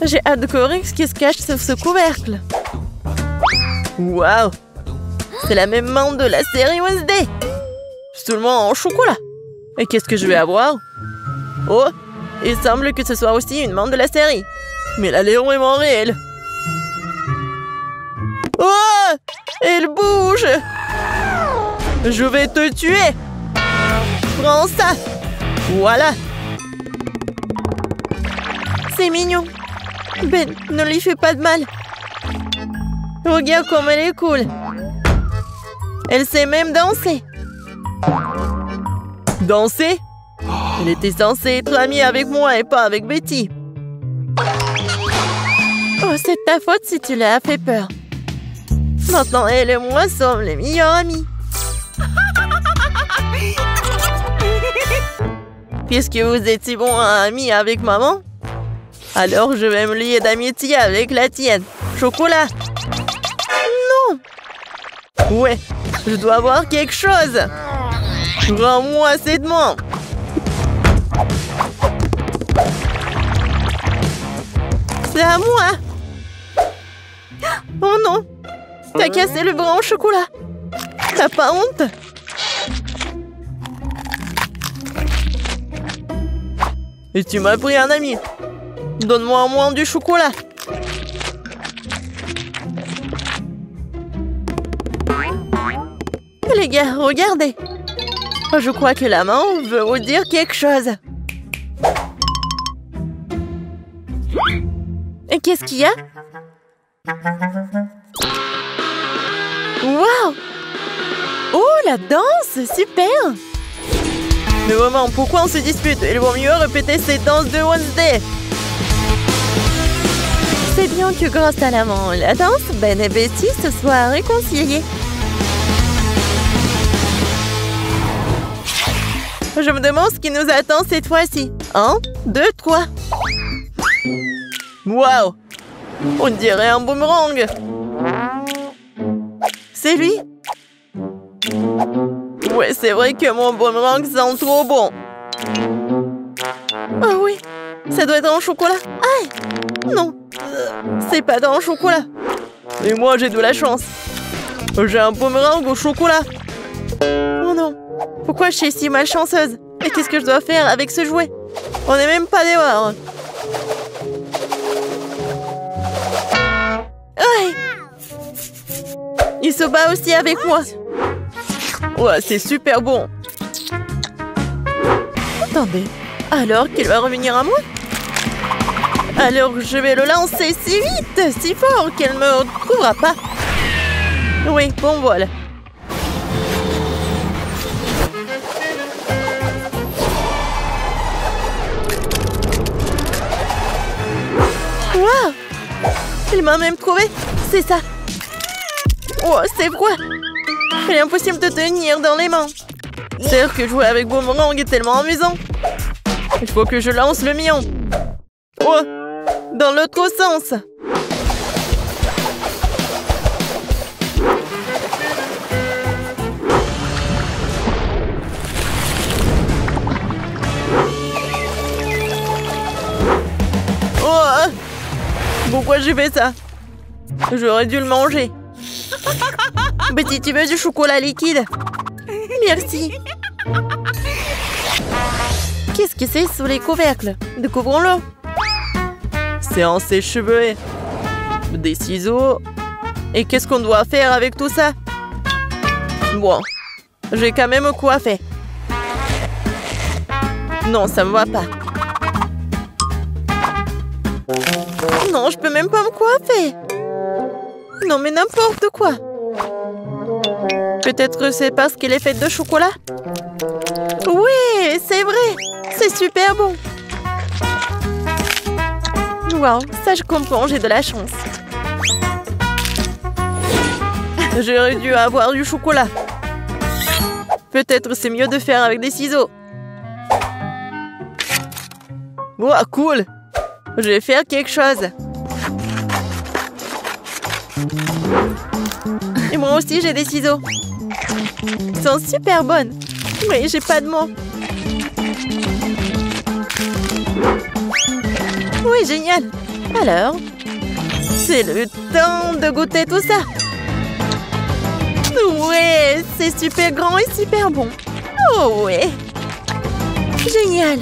J'ai hâte de découvrir ce qui se cache sous ce couvercle. Waouh! C'est la même menthe de la série Wednesday. Seulement en chocolat. Et qu'est-ce que je vais avoir? Oh! Il semble que ce soit aussi une menthe de la série. Mais elle est vraiment réelle. Oh! Elle bouge! Je vais te tuer! Prends ça! Voilà! C'est mignon. Ben, ne lui fais pas de mal. Regarde comme elle est cool. Elle sait même danser. Danser? Elle était censée être amie avec moi et pas avec Betty. Oh, c'est ta faute si tu l'as fait peur. Maintenant, elle et moi sommes les meilleurs amis. Puisque vous êtes si bons amis avec maman, alors je vais me lier d'amitié avec la tienne. Chocolat. Non. Ouais, je dois avoir quelque chose. Rends-moi cette menthe. C'est à moi. Oh non. T'as cassé le bras en chocolat. T'as pas honte? Et tu m'as pris un ami. Donne-moi au moins du chocolat. Les gars, regardez. Je crois que la main veut vous dire quelque chose. Et qu'est-ce qu'il y a? Waouh! Oh, la danse! Super! Mais maman, pourquoi on se dispute? Il vaut mieux répéter cette danse de Wednesday. C'est bien que grâce à la danse, Ben et Betty se soient réconciliés. Je me demande ce qui nous attend cette fois-ci. 1, 2, 3. Waouh! On dirait un boomerang. C'est lui? Ouais, c'est vrai que mon boomerang sent trop bon. Oh oui, ça doit être en chocolat. Aïe! Non, c'est pas dans le chocolat. Et moi, j'ai de la chance. J'ai un boomerang au chocolat. Oh non, pourquoi je suis si malchanceuse? Et qu'est-ce que je dois faire avec ce jouet? On n'est même pas dehors. Aïe! Il se bat aussi avec moi. Ouais, c'est super bon. Attendez, alors qu'il va revenir à moi? Alors je vais le lancer si vite, si fort qu'elle ne me trouvera pas. Oui, bon voilà. Waouh! Il m'a même trouvé. C'est ça. Oh, c'est quoi? Il est impossible de tenir dans les mains. C'est sûr que jouer avec boomerang est tellement amusant. Il faut que je lance le mien. Oh! Dans l'autre sens. Oh! Pourquoi j'ai fait ça? J'aurais dû le manger. Betty, tu veux du chocolat liquide? Merci. Qu'est-ce que c'est sous les couvercles? Découvrons-le. C'est un sèche-cheveux. Des ciseaux. Et qu'est-ce qu'on doit faire avec tout ça? Bon, j'ai quand même coiffé. Non, ça me va pas. Non, je peux même pas me coiffer. Non, mais n'importe quoi. Peut-être que c'est parce qu'elle est faite de chocolat? Oui, c'est vrai. C'est super bon. Wow, ça je comprends, j'ai de la chance. J'aurais dû avoir du chocolat. Peut-être c'est mieux de faire avec des ciseaux. Wow, cool. Je vais faire quelque chose. Et moi aussi, j'ai des ciseaux. Ils sont super bonnes. Mais j'ai pas de mots. Oui, génial. Alors, c'est le temps de goûter tout ça. Ouais, c'est super grand et super bon. Oh ouais. Génial.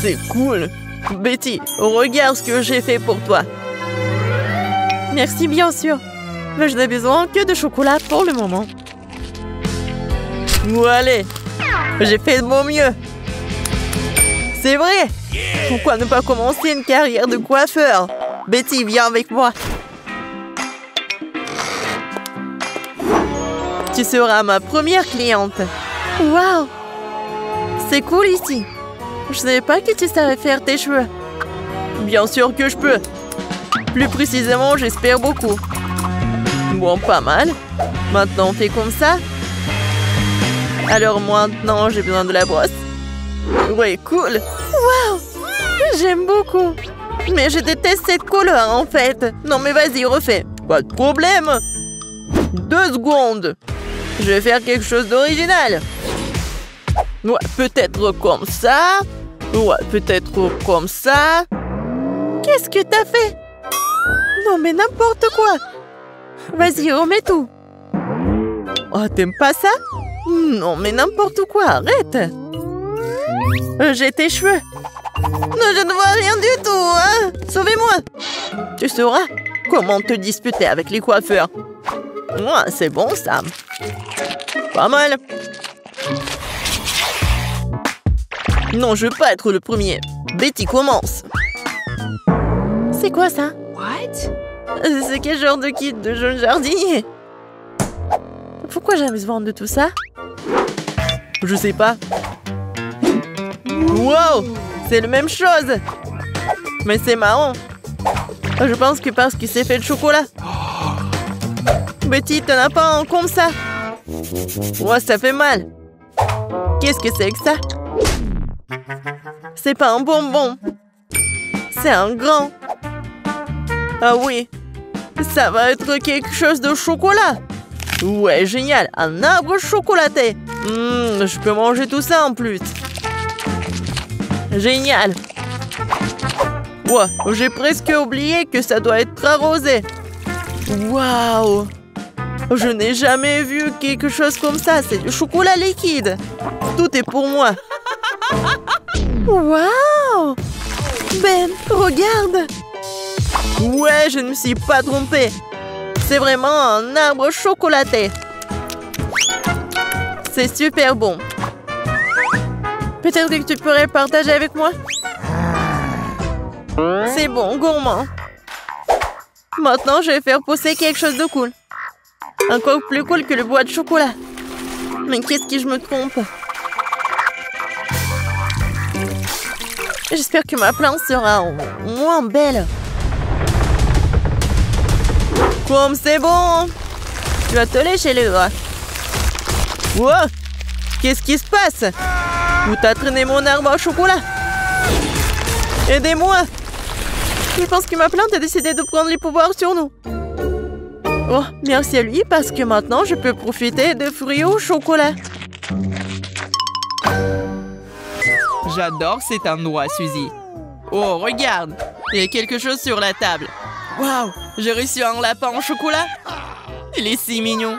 C'est cool. Betty, regarde ce que j'ai fait pour toi. Merci, bien sûr. Mais je n'ai besoin que de chocolat pour le moment. Allez, j'ai fait de mon mieux. C'est vrai. Pourquoi ne pas commencer une carrière de coiffeur? Betty, viens avec moi. Tu seras ma première cliente. Waouh! C'est cool ici. Je ne savais pas que tu savais faire tes cheveux. Bien sûr que je peux. Plus précisément, j'espère beaucoup. Bon, pas mal. Maintenant, on fait comme ça. Alors maintenant, j'ai besoin de la brosse. Ouais, cool. Waouh! J'aime beaucoup. Mais je déteste cette couleur, en fait. Non, mais vas-y, refais. Pas de problème. 2 secondes. Je vais faire quelque chose d'original. Ouais, peut-être comme ça. Ouais, peut-être comme ça. Qu'est-ce que t'as fait? Non, mais n'importe quoi. Vas-y, remets tout. Oh, t'aimes pas ça? Non, mais n'importe quoi, arrête. J'ai tes cheveux. Non, je ne vois rien du tout, hein. Sauvez-moi. Tu sauras comment te disputer avec les coiffeurs. Ouais, c'est bon, ça. Pas mal. Non, je veux pas être le premier. Betty, commence. C'est quoi ça? What? C'est quel genre de kit de jeune jardinier? Pourquoi j'ai besoin de tout ça? Je sais pas. Wow! C'est la même chose! Mais c'est marrant. Je pense que parce que c'est fait de chocolat. Betty, t'en as pas un comme ça? Ouais, ça fait mal. Qu'est-ce que c'est que ça? C'est pas un bonbon. C'est un grand. Ah oui. Ça va être quelque chose de chocolat. Ouais, génial. Un arbre chocolaté. Je peux manger tout ça en plus. Génial. Ouais, j'ai presque oublié que ça doit être arrosé. Waouh. Je n'ai jamais vu quelque chose comme ça. C'est du chocolat liquide. Tout est pour moi. Waouh! Ben, regarde! Ouais, je ne me suis pas trompée. C'est vraiment un arbre chocolaté. C'est super bon. Peut-être que tu pourrais partager avec moi? C'est bon, gourmand. Maintenant, je vais faire pousser quelque chose de cool. Encore plus cool que le bois de chocolat. Mais qu'est-ce que je me trompe? J'espère que ma plante sera moins belle. Comme c'est bon. Tu vas te lécher les doigts. Wow. Qu'est-ce qui se passe? Où t'as traîné mon arbre au chocolat? Aidez-moi. Je pense que ma plante a décidé de prendre les pouvoirs sur nous. Oh, merci à lui parce que maintenant je peux profiter de fruits au chocolat. J'adore cet endroit, Suzy. Oh, regarde. Il y a quelque chose sur la table. Waouh, j'ai reçu un lapin en chocolat. Il est si mignon.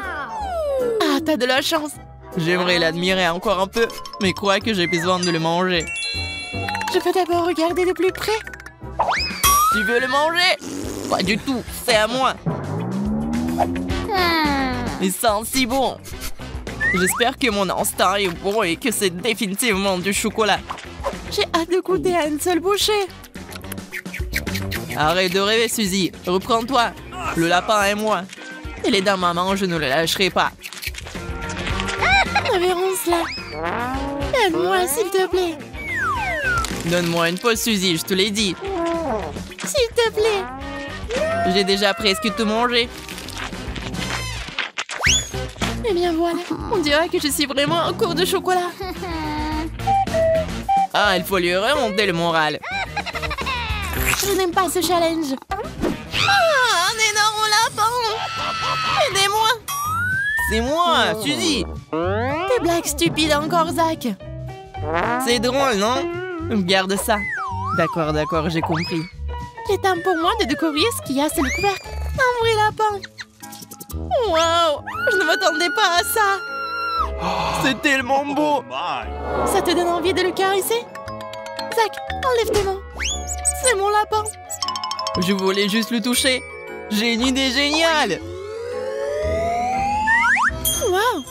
Ah, t'as de la chance. J'aimerais l'admirer encore un peu, mais crois que j'ai besoin de le manger. Je peux d'abord regarder de plus près. Tu veux le manger? Pas du tout, c'est à moi. Il sent si bon. J'espère que mon instinct est bon et que c'est définitivement du chocolat. J'ai hâte de goûter à une seule bouchée. Arrête de rêver, Suzy. Reprends-toi. Le lapin et moi. Il est dans ma main, je ne le lâcherai pas. Révérence là. Aide-moi, s'il te plaît. Donne-moi une pause, Suzy, je te l'ai dit. S'il te plaît. J'ai déjà presque tout mangé. Eh bien voilà, on dirait que je suis vraiment en cours de chocolat. Ah, il faut lui remonter le moral. Je n'aime pas ce challenge. Ah, un énorme lapin. Aidez-moi. C'est moi, Suzy. Des blagues stupides encore, Zach. C'est drôle, non? Garde ça. D'accord, d'accord, j'ai compris. Il est temps pour moi de découvrir ce qu'il y a sur le couvercle. Un vrai lapin. Waouh, je ne m'attendais pas à ça. C'est tellement beau. Ça te donne envie de le caresser? Zach, enlève tes mains. C'est mon lapin. Je voulais juste le toucher. J'ai une idée géniale. Waouh,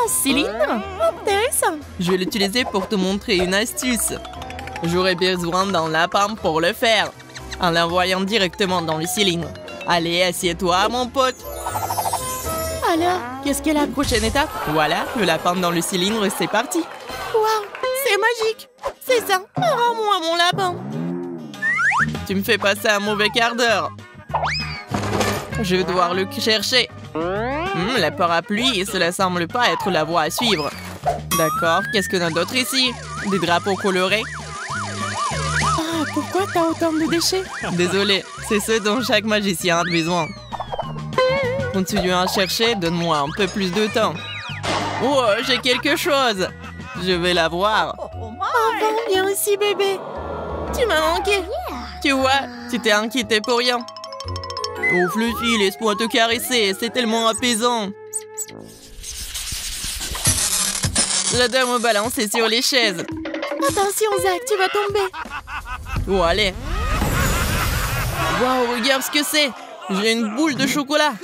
un cylindre. Intéressant. Je vais l'utiliser pour te montrer une astuce. J'aurai besoin d'un lapin pour le faire, en l'envoyant directement dans le cylindre. Allez, assieds-toi, mon pote. Alors, qu'est-ce qu'est la prochaine étape? Voilà, le lapin dans le cylindre, c'est parti. Waouh, c'est magique. C'est ça, rends-moi mon lapin. Tu me fais passer un mauvais quart d'heure. Je vais devoir le chercher. La parapluie, cela semble pas être la voie à suivre. D'accord, qu'est-ce qu'on a d'autre ici? Des drapeaux colorés. Ah, pourquoi t'as autant de déchets? Désolé, c'est ce dont chaque magicien a besoin. Continuons à chercher, donne-moi un peu plus de temps. Oh, j'ai quelque chose. Je vais la voir. Enfin, viens ici, bébé. Tu m'as manqué. Tu vois, tu t'es inquiété pour rien. Oh, Fluffy, laisse-moi te caresser, c'est tellement apaisant. J'adore me balancer sur les chaises. Attention, Zach, tu vas tomber. Oh, allez. Waouh, regarde ce que c'est. J'ai une boule de chocolat.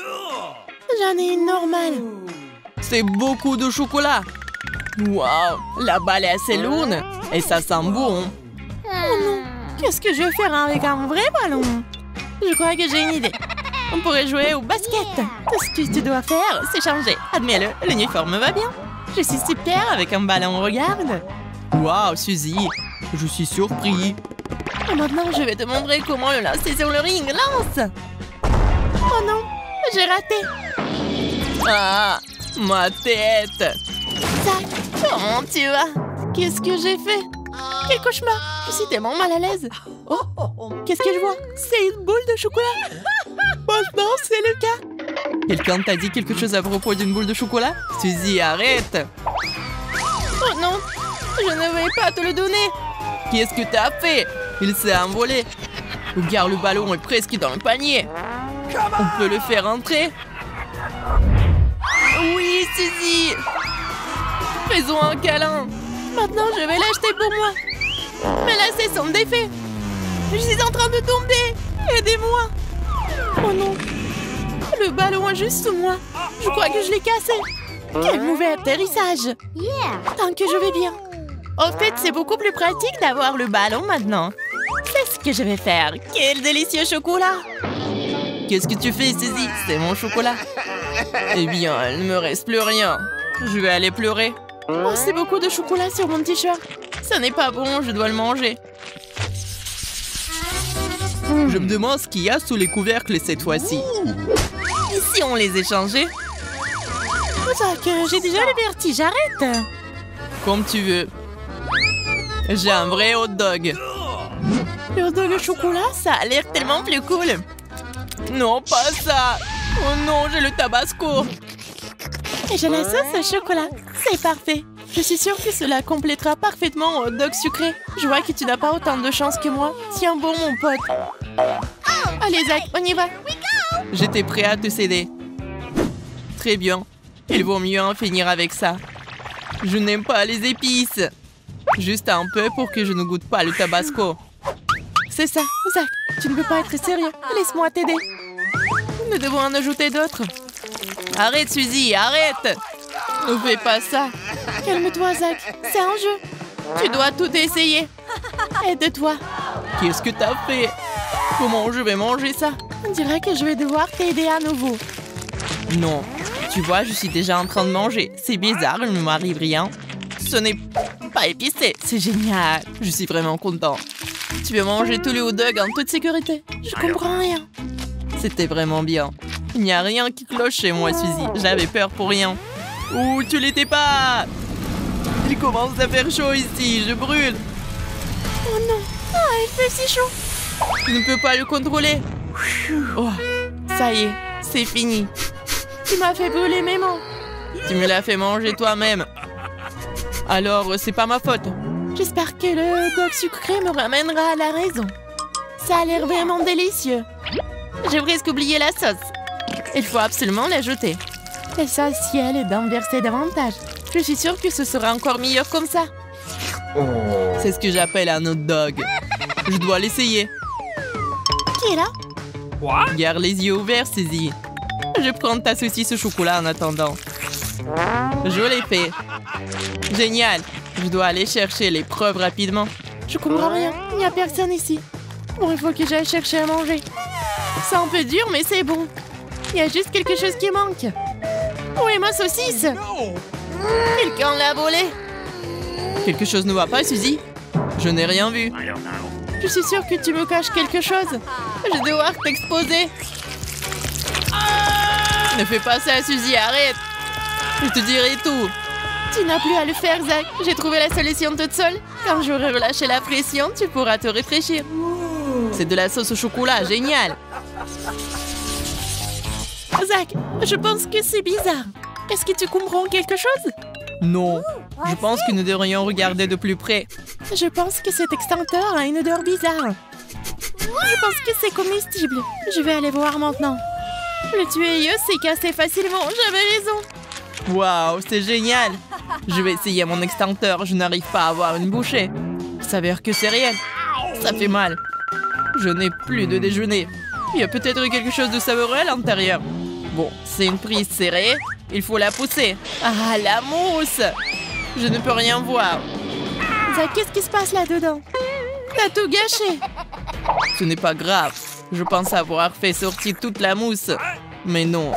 J'en ai une normale. C'est beaucoup de chocolat. Waouh, la balle est assez lourde. Et ça sent bon. Oh non, qu'est-ce que je vais faire avec un vrai ballon? Je crois que j'ai une idée. On pourrait jouer au basket. Tout ce que tu dois faire, c'est changer. Admets-le, l'uniforme va bien. Je suis super avec un ballon, regarde. Waouh, Suzy, je suis surpris. Et maintenant, je vais te montrer comment le lancer sur le ring. Lance! Oh non, j'ai raté. Ah, ma tête. Zach, comment tu vas? Qu'est-ce que j'ai fait? Quel cauchemar! Je suis tellement mal à l'aise. Oh, qu'est-ce que je vois? C'est une boule de chocolat. Maintenant, c'est le cas. Quelqu'un t'a dit quelque chose à propos d'une boule de chocolat? Suzy, arrête! Oh non, je ne vais pas te le donner. Qu'est-ce que t'as fait? Il s'est envolé. Regarde, le ballon est presque dans le panier. On peut le faire entrer? Oui, Suzy! Faisons un câlin. Maintenant, je vais l'acheter pour moi. Mais là, c'est son défait. Je suis en train de tomber. Aidez-moi. Oh non. Le ballon est juste sous moi. Je crois que je l'ai cassé. Quel mauvais atterrissage. Tant que je vais bien. En fait, c'est beaucoup plus pratique d'avoir le ballon maintenant. C'est ce que je vais faire. Quel délicieux chocolat. Qu'est-ce que tu fais, Suzy? C'est mon chocolat. Eh bien, il ne me reste plus rien. Je vais aller pleurer. Oh, c'est beaucoup de chocolat sur mon t-shirt. Ça n'est pas bon, je dois le manger. Je me demande ce qu'il y a sous les couvercles cette fois-ci. Et si on les échangeait? Zach, j'ai déjà le vertige, arrête. Comme tu veux. J'ai un vrai hot dog. Le hot dog au chocolat, ça a l'air tellement plus cool. Non, pas ça. Oh non, j'ai le tabasco. Et j'ai la sauce au chocolat. C'est parfait. Je suis sûre que cela complétera parfaitement un hot dog sucré. Je vois que tu n'as pas autant de chance que moi. Tiens bon, mon pote. Allez, Zach, on y va. J'étais prêt à te céder. Très bien. Il vaut mieux en finir avec ça. Je n'aime pas les épices. Juste un peu pour que je ne goûte pas le tabasco. C'est ça, Zach. Tu ne peux pas être sérieux. Laisse-moi t'aider. Nous devons en ajouter d'autres. Arrête, Suzy, arrête. Ne fais pas ça. Calme-toi, Zach. C'est un jeu. Tu dois tout essayer. Aide-toi. Qu'est-ce que t'as fait? Comment je vais manger ça? On dirait que je vais devoir t'aider à nouveau. Non. Tu vois, je suis déjà en train de manger. C'est bizarre, il ne m'arrive rien. Ce n'est pas épicé. C'est génial. Je suis vraiment content. Tu veux manger tous les hot dogs en toute sécurité? Je comprends rien. C'était vraiment bien. Il n'y a rien qui cloche chez moi, Suzy. J'avais peur pour rien. Ouh, tu l'étais pas! Il commence à faire chaud ici, je brûle. Oh non! Ah, il fait si chaud! Je ne peux pas le contrôler. Oh, ça y est, c'est fini. Tu m'as fait brûler mes mains. Tu me l'as fait manger toi-même. Alors, c'est pas ma faute. J'espère que le dog sucré me ramènera à la raison. Ça a l'air vraiment délicieux. J'ai presque oublié la sauce. Il faut absolument l'ajouter. L'essentiel est d'en verser davantage. Je suis sûre que ce sera encore meilleur comme ça. C'est ce que j'appelle un hot dog. Je dois l'essayer. Qui est là? Garde les yeux ouverts, Suzy. Je prends ta saucisse au chocolat en attendant. Je l'ai fait. Génial. Je dois aller chercher les preuves rapidement. Je comprends rien. Il n'y a personne ici. Bon, il faut que j'aille chercher à manger. C'est un peu dur, mais c'est bon. Il y a juste quelque chose qui manque. Où est ma saucisse? Quelqu'un l'a volée. Quelque chose ne va pas, Suzy? Je n'ai rien vu. Je suis sûre que tu me caches quelque chose. Je vais devoir t'exposer. Ne fais pas ça, Suzy, arrête. Je te dirai tout. Tu n'as plus à le faire, Zach. J'ai trouvé la solution toute seule. Quand j'aurai relâché la pression, tu pourras te réfléchir. C'est de la sauce au chocolat, génial. Zach, je pense que c'est bizarre. Est-ce que tu comprends quelque chose? Non. Je pense que nous devrions regarder de plus près. Je pense que cet extincteur a une odeur bizarre. Je pense que c'est comestible. Je vais aller voir maintenant. Le tuyau s'est cassé facilement. J'avais raison. Waouh, c'est génial. Je vais essayer mon extincteur. Je n'arrive pas à avoir une bouchée. Il s'avère que c'est réel. Ça fait mal. Je n'ai plus de déjeuner. Il y a peut-être quelque chose de savoureux à l'intérieur. Bon, c'est une prise serrée. Il faut la pousser. Ah, la mousse! Je ne peux rien voir. Zach, qu'est-ce qui se passe là-dedans? T'as tout gâché. Ce n'est pas grave. Je pense avoir fait sortir toute la mousse. Mais non.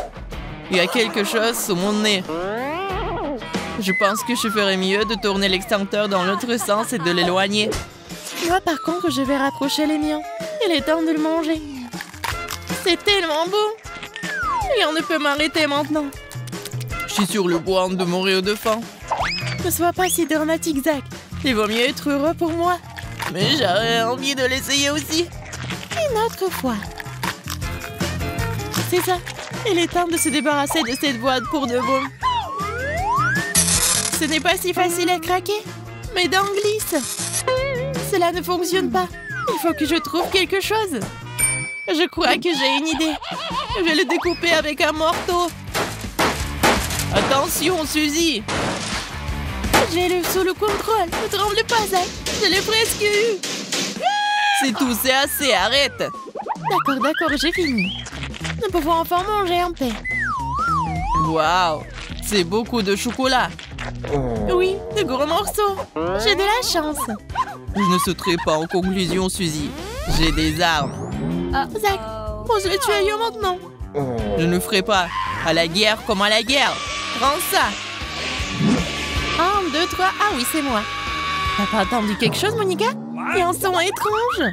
Il y a quelque chose sous mon nez. Je pense que je ferais mieux de tourner l'extincteur dans l'autre sens et de l'éloigner. Moi, par contre, je vais rapprocher les miens. Il est temps de le manger. C'est tellement beau. Rien ne peut m'arrêter maintenant. Je suis sur le point de mourir de faim. Ne sois pas si dramatique, Zach. Il vaut mieux être heureux pour moi. Mais j'aurais envie de l'essayer aussi. Une autre fois. C'est ça. Il est temps de se débarrasser de cette boîte pour de bon. Ce n'est pas si facile à craquer. Mes dents glissent. Cela ne fonctionne pas. Il faut que je trouve quelque chose. Je crois que j'ai une idée. Je vais le découper avec un marteau. Attention, Suzy. J'ai le sous le contrôle. Ne tremble pas, Zach. Je l'ai presque eu. C'est tout, c'est assez, arrête. D'accord, j'ai fini. Nous pouvons enfin manger en paix. Waouh, c'est beaucoup de chocolat. Oui, de gros morceaux. J'ai de la chance. Je ne sauterai pas en conclusion, Suzy. J'ai des armes. Zach, pose le tuyau maintenant. Je ne ferai pas. À la guerre comme à la guerre. Prends ça. 1, 2, 3. Ah oui, c'est moi. T'as pas entendu quelque chose, Monica? Il y a un son étrange.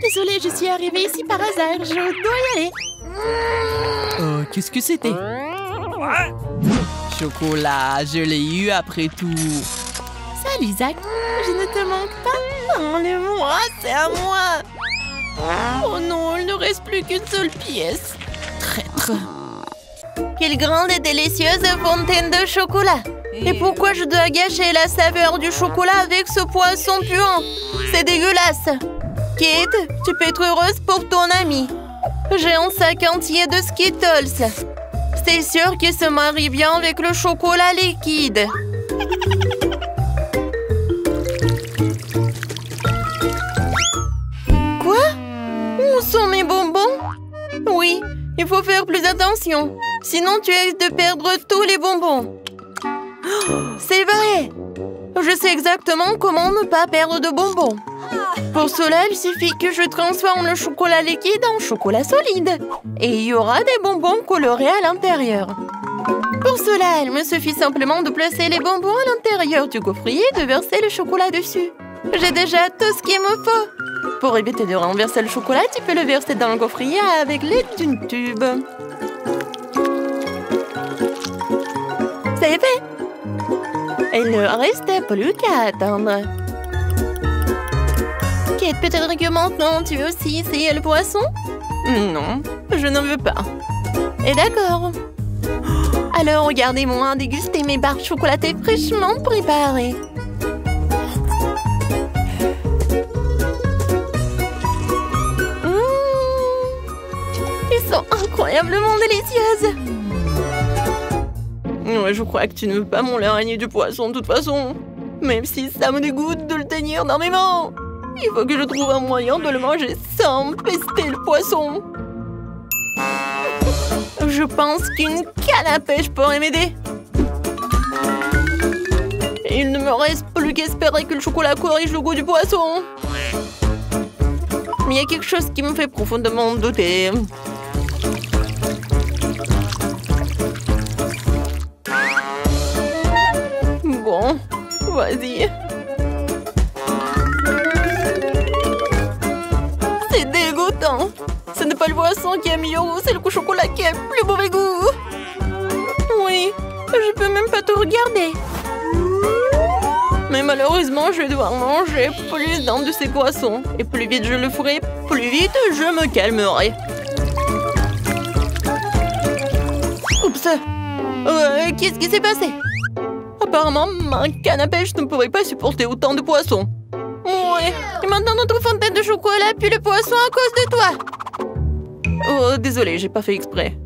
Désolée, je suis arrivée ici par hasard. Je dois y aller. Qu'est-ce que c'était? Chocolat, je l'ai eu après tout. Salut, Zach. Je ne te manque pas. Enlève-moi, c'est à moi. Oh non, il ne reste plus qu'une seule pièce. Traître. Quelle grande et délicieuse fontaine de chocolat! Et pourquoi je dois gâcher la saveur du chocolat avec ce poisson puant? C'est dégueulasse! Kate, tu peux être heureuse pour ton ami. J'ai un sac entier de Skittles. C'est sûr que ça marie bien avec le chocolat liquide. Quoi? Où sont mes bonbons? Oui, il faut faire plus attention. Sinon, tu risques de perdre tous les bonbons. C'est vrai! Je sais exactement comment ne pas perdre de bonbons. Pour cela, il suffit que je transforme le chocolat liquide en chocolat solide. Et il y aura des bonbons colorés à l'intérieur. Pour cela, il me suffit simplement de placer les bonbons à l'intérieur du gaufrier et de verser le chocolat dessus. J'ai déjà tout ce qu'il me faut. Pour éviter de renverser le chocolat, tu peux le verser dans le gaufrier avec l'aide d'une tube. C'est fait! Il ne reste plus qu'à attendre. Kate, peut-être que maintenant tu veux aussi essayer le poisson? Non, je n'en veux pas. Et d'accord. Alors regardez-moi déguster mes barres chocolatées fraîchement préparées. incroyablement délicieuse. Ouais, je crois que tu ne veux pas mon l'araignée du poisson de toute façon. Même si ça me dégoûte de le tenir dans mes mains. Il faut que je trouve un moyen de le manger sans pester le poisson. Je pense qu'une canne à pêche pourrait m'aider. Il ne me reste plus qu'espérer que le chocolat corrige le goût du poisson. Mais il y a quelque chose qui me fait profondément douter. Bon, vas-y. C'est dégoûtant. Ce n'est pas le poisson qui a meilleur goût, c'est le chocolat qui a plus mauvais goût. Oui, je peux même pas te regarder. Mais malheureusement, je vais devoir manger plus d'un de ces poissons. Et plus vite je le ferai, plus vite je me calmerai. Oups. Qu'est-ce qui s'est passé? Apparemment, ma canne à pêche ne pourrait pas supporter autant de poissons. Ouais. Et maintenant notre fontaine de chocolat pue le poisson à cause de toi. Oh, désolé, j'ai pas fait exprès.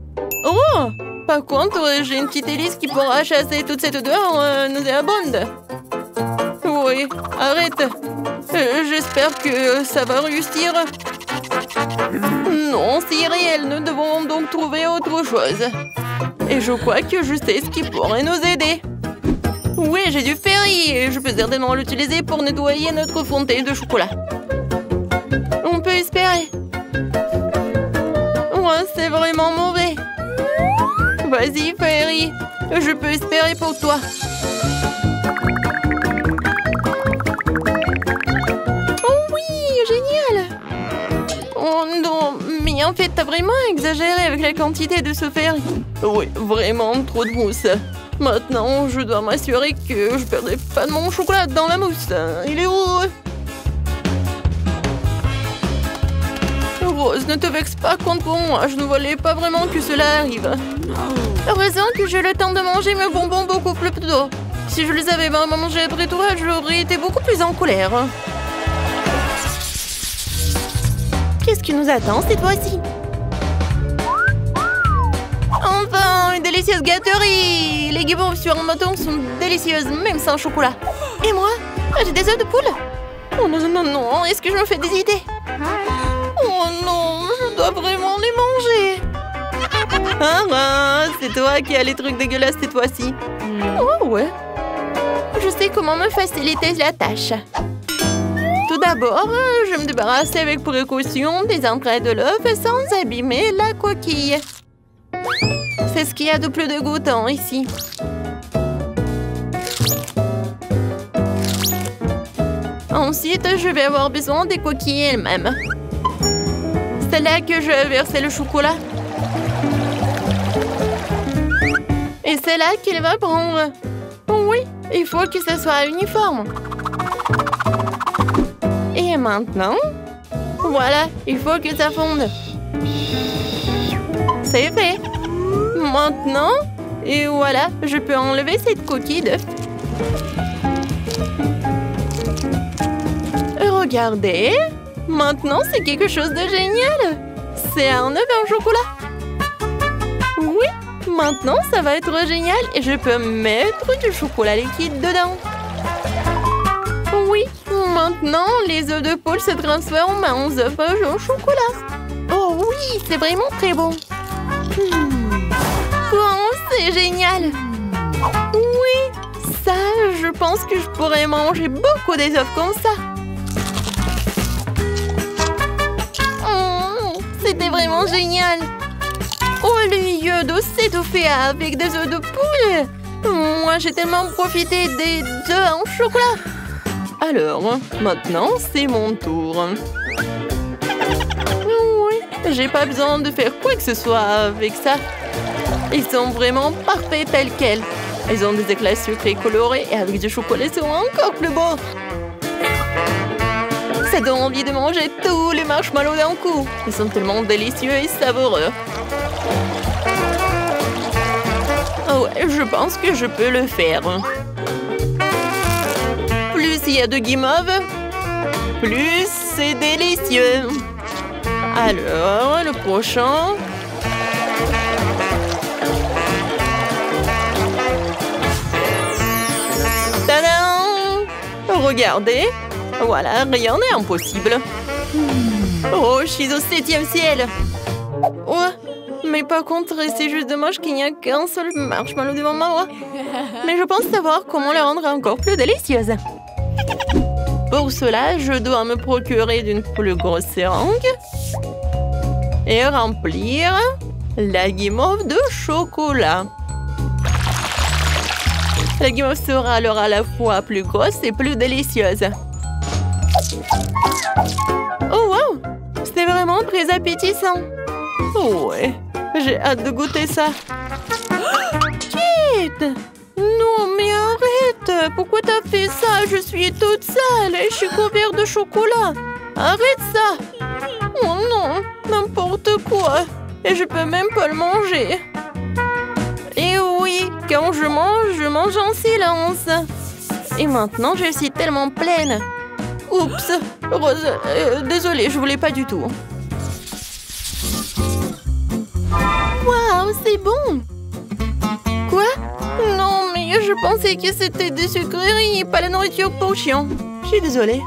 Oh! Par contre, j'ai une petite hélice qui pourra chasser toute cette odeur nauséabonde. Oui, arrête. J'espère que ça va réussir. Non, c'est irréel. Nous devons donc trouver autre chose. Et je crois que je sais ce qui pourrait nous aider. Oui, j'ai du ferry et je peux certainement l'utiliser pour nettoyer notre fontaine de chocolat. On peut espérer. Ouais, c'est vraiment mauvais. Vas-y, Ferry. Je peux espérer pour toi. Oh oui, génial. Oh non, mais en fait, t'as vraiment exagéré avec la quantité de ce Ferry. Oui, vraiment trop de mousse. Maintenant, je dois m'assurer que je ne perdrai pas de mon chocolat dans la mousse. Il est où? Rose, ne te vexe pas contre moi. Je ne voulais pas vraiment que cela arrive. Heureusement que j'ai le temps de manger mes bonbons beaucoup plus tôt. Si je les avais vraiment mangés après toi, j'aurais été beaucoup plus en colère. Qu'est-ce qui nous attend cette fois-ci? Enfin, une délicieuse gâterie! Les guimauves sur un bâton sont délicieuses, même sans chocolat. Et moi? J'ai des œufs de poule? Oh non, non, non, est-ce que je me fais des idées? Oh non, je dois vraiment les manger. Ah, c'est toi qui as les trucs dégueulasses cette fois-ci. Oh ouais. Je sais comment me faciliter la tâche. Tout d'abord, je me débarrasse avec précaution des entrailles de l'œuf sans abîmer la coquille. C'est ce qu'il y a de plus dégoûtant ici. Ensuite, je vais avoir besoin des coquilles elles-mêmes. C'est là que je vais verser le chocolat. Et c'est là qu'il va prendre. Oui, il faut que ce soit uniforme. Et maintenant, voilà, il faut que ça fonde. C'est fait. Maintenant, et voilà, je peux enlever cette coquille d'œuf. Regardez, maintenant c'est quelque chose de génial. C'est un œuf en chocolat. Oui, maintenant ça va être génial et je peux mettre du chocolat liquide dedans. Oui, maintenant les œufs de poule se transforment en œufs au chocolat. Oh oui, c'est vraiment très bon. Oh, c'est génial! Oui, ça, je pense que je pourrais manger beaucoup des œufs comme ça. Oh, c'était vraiment génial! Au lieu de s'étouffer avec des œufs de poule, moi j'ai tellement profité des œufs en chocolat. Alors, maintenant c'est mon tour. Oui, j'ai pas besoin de faire quoi que ce soit avec ça. Ils sont vraiment parfaits tels quels. Ils ont des éclats sucrés colorés et avec du chocolat, ils sont encore plus beaux. Ça donne envie de manger tous les marshmallows d'un coup. Ils sont tellement délicieux et savoureux. Oh ouais, je pense que je peux le faire. Plus il y a de guimauves, plus c'est délicieux. Alors, le prochain... Regardez. Voilà, rien n'est impossible. Oh, je suis au 7e ciel. Oh, mais par contre, c'est juste dommage qu'il n'y a qu'un seul marshmallow devant moi. Mais je pense savoir comment le rendre encore plus délicieuse. Pour cela, je dois me procurer d'une plus grosse seringue et remplir la guimauve de chocolat. La guimauve sera alors à la fois plus grosse et plus délicieuse. Oh wow! C'est vraiment très appétissant. Ouais, j'ai hâte de goûter ça. Kate! Non, mais arrête! Pourquoi t'as fait ça? Je suis toute sale et je suis couverte de chocolat. Arrête ça! Oh non, n'importe quoi. Et je peux même pas le manger. Et oui, quand je mange en silence. Et maintenant, je suis tellement pleine. Oups! Rose, désolée, je voulais pas du tout. Waouh, c'est bon! Quoi? Non, mais je pensais que c'était des sucreries et pas la nourriture pour chiens. Je suis désolée.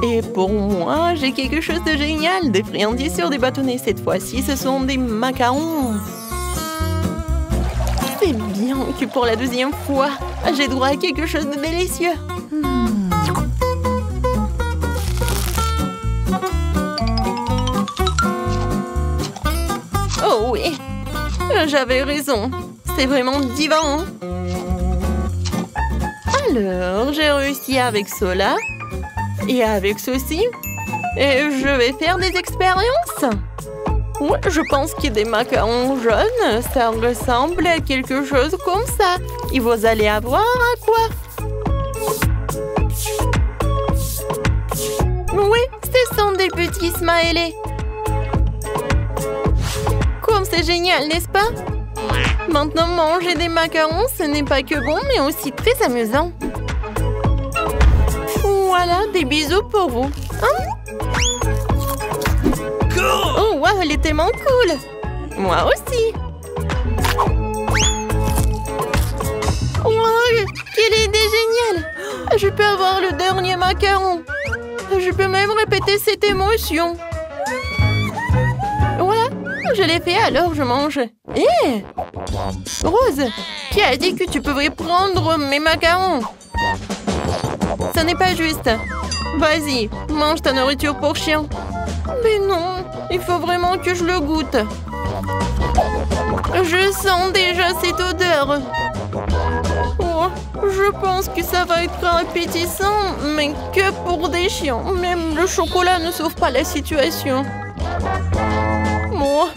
Et pour moi, j'ai quelque chose de génial. Des friandises sur des bâtonnets. Cette fois-ci, ce sont des macarons. C'est bien que pour la 2e fois, j'ai droit à quelque chose de délicieux. Oh oui, j'avais raison. C'est vraiment divin. Alors, j'ai réussi avec cela et avec ceci. Et je vais faire des expériences. Ouais, je pense que des macarons jaunes, ça ressemble à quelque chose comme ça. Et vous allez avoir à quoi? Oui, ce sont des petits smileys. Comme c'est génial, n'est-ce pas? Maintenant, manger des macarons, ce n'est pas que bon, mais aussi très amusant. Voilà, des bisous pour vous. Oh, wow, elle est tellement cool. Moi aussi. Wow, quelle idée géniale. Je peux avoir le dernier macaron. Je peux même répéter cette émotion. Voilà, je l'ai fait, alors je mange. Hé! Rose, qui a dit que tu pouvais prendre mes macarons? Ce n'est pas juste. Vas-y, mange ta nourriture pour chien. Mais non, il faut vraiment que je le goûte. Je sens déjà cette odeur. Oh, je pense que ça va être appétissant, mais que pour des chiens. Même le chocolat ne sauve pas la situation. Oh.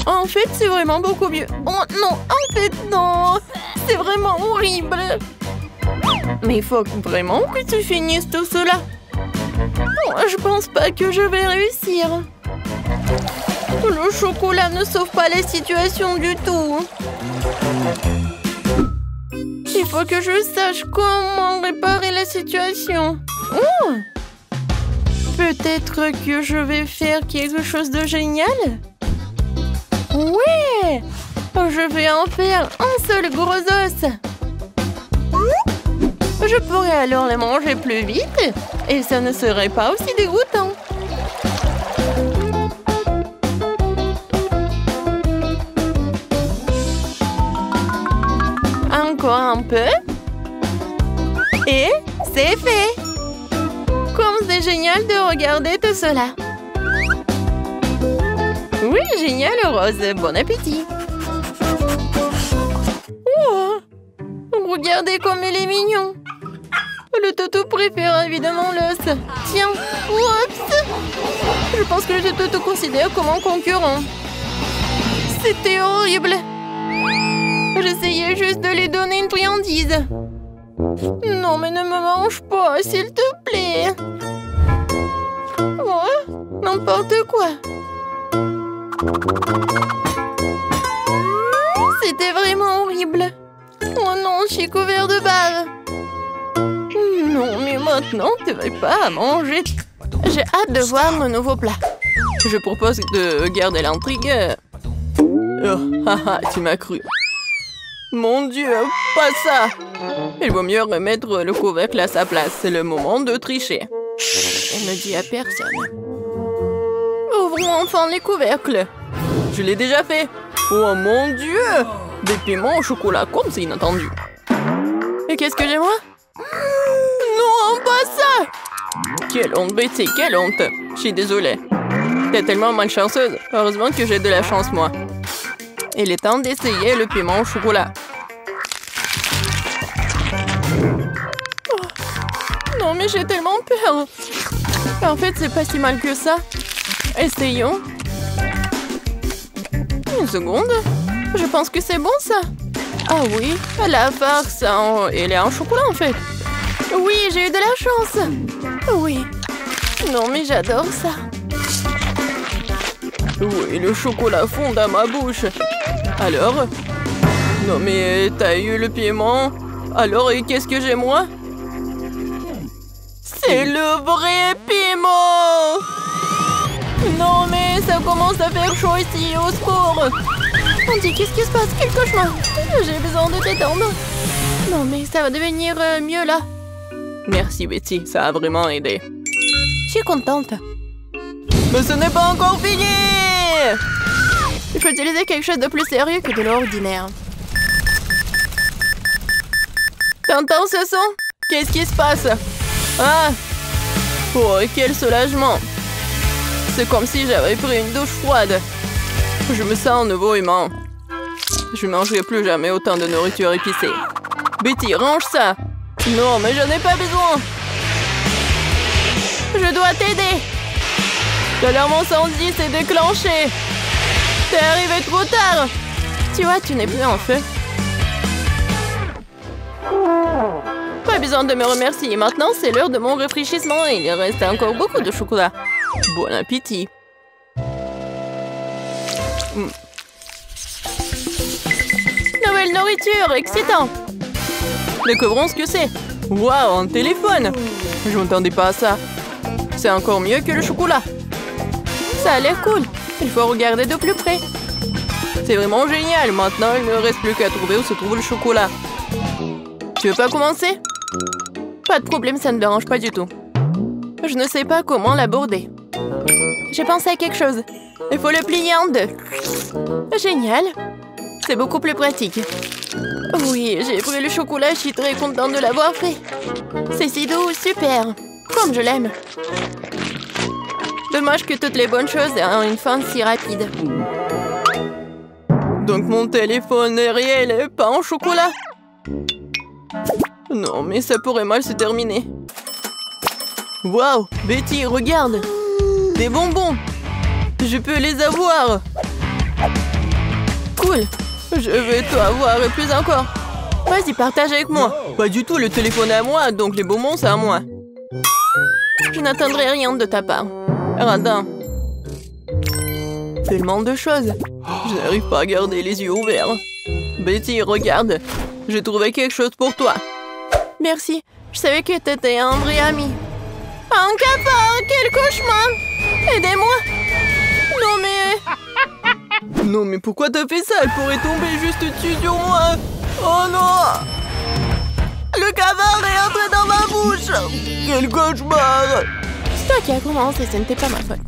En fait, c'est vraiment beaucoup mieux. Oh non, en fait, non. C'est vraiment horrible. Mais il faut vraiment que tu finisses tout cela. Oh, je pense pas que je vais réussir. Le chocolat ne sauve pas la situation du tout. Il faut que je sache comment réparer la situation. Oh! Peut-être que je vais faire quelque chose de génial? Ouais! Je vais en faire un seul gros os. Je pourrais alors les manger plus vite et ça ne serait pas aussi dégoûtant. Encore un peu. Et c'est fait. Comme c'est génial de regarder tout cela. Oui, génial, Rose. Bon appétit. Oh, regardez comme il est mignon. Le toutou préfère évidemment l'os. Tiens, oups. Je pense que le toutou considère comme un concurrent. C'était horrible. J'essayais juste de lui donner une friandise. Non, mais ne me mange pas, s'il te plaît. Oh, n'importe quoi. C'était vraiment horrible. Oh non, je suis couvert de barres. Non, mais maintenant, tu ne vas pas à manger. J'ai hâte de voir le nouveau plat. Je propose de garder l'intrigue. Oh, haha, tu m'as cru. Mon Dieu, pas ça! Il vaut mieux remettre le couvercle à sa place. C'est le moment de tricher. On ne dit à personne. Ouvrons enfin les couvercles. Je l'ai déjà fait. Oh mon Dieu! Des piments au chocolat, comme c'est inattendu. Et qu'est-ce que j'ai moi? Non, pas ça! Quelle honte, Betty, quelle honte! Je suis désolée. T'es tellement malchanceuse. Heureusement que j'ai de la chance, moi. Il est temps d'essayer le piment au chocolat. Oh. Non, mais j'ai tellement peur. En fait, c'est pas si mal que ça. Essayons. Une seconde. Je pense que c'est bon, ça. Ah oui, la farce, elle est en chocolat, en fait. Oui, j'ai eu de la chance. Oui. Non, mais j'adore ça. Oui, le chocolat fond dans ma bouche. Alors? Non, mais t'as eu le piment. Alors, et qu'est-ce que j'ai, moi? C'est le vrai piment! Non, mais ça commence à faire chaud ici, au secours! Andy, qu'est-ce qui se passe? Quel cauchemar! J'ai besoin de t'étendre. Non, mais ça va devenir mieux, là. Merci, Betty, ça a vraiment aidé. Je suis contente. Mais ce n'est pas encore fini! Il faut utiliser quelque chose de plus sérieux que de l'ordinaire. T'entends ce son? Qu'est-ce qui se passe? Ah! Oh, quel soulagement! C'est comme si j'avais pris une douche froide. Je me sens nouveau humain. Je ne mangerai plus jamais autant de nourriture épicée. Betty, range ça! Non, mais je n'ai pas besoin! Je dois t'aider! L'alarme incendie s'est déclenchée! T'es arrivé trop tard! Tu vois, tu n'es plus en feu. Pas besoin de me remercier. Maintenant, c'est l'heure de mon rafraîchissement et il reste encore beaucoup de chocolat. Bon appétit! Nouvelle nourriture, excitant! Découvrons ce que c'est. Waouh, un téléphone! Je m'attendais pas à ça. C'est encore mieux que le chocolat. Ça a l'air cool. Il faut regarder de plus près. C'est vraiment génial. Maintenant, il ne reste plus qu'à trouver où se trouve le chocolat. Tu veux pas commencer? Pas de problème, ça ne me dérange pas du tout. Je ne sais pas comment l'aborder. J'ai pensé à quelque chose. Il faut le plier en deux. Génial. C'est beaucoup plus pratique. Oui, j'ai pris le chocolat, je suis très contente de l'avoir fait. C'est si doux, super. Comme je l'aime. Dommage que toutes les bonnes choses aient une fin si rapide. Donc mon téléphone est réel et pas en chocolat? Non, mais ça pourrait mal se terminer. Waouh, Betty, regarde. Des bonbons. Je peux les avoir. Cool. Je vais tout avoir et plus encore. Vas-y, partage avec moi. Pas du tout, le téléphone est à moi, donc les bonbons, c'est à moi. Je n'attendrai rien de ta part. Radin. Tellement de choses. Je n'arrive pas à garder les yeux ouverts. Betty, regarde. J'ai trouvé quelque chose pour toi. Merci. Je savais que t'étais un vrai ami. Un cafard, quel cauchemar! Aidez-moi! Non mais... Non mais pourquoi t'as fait ça? Elle pourrait tomber juste dessus sur moi! Oh non! Le cafard est entré dans ma bouche! Quel cauchemar! C'est toi qui as commencé, ce n'était pas ma faute.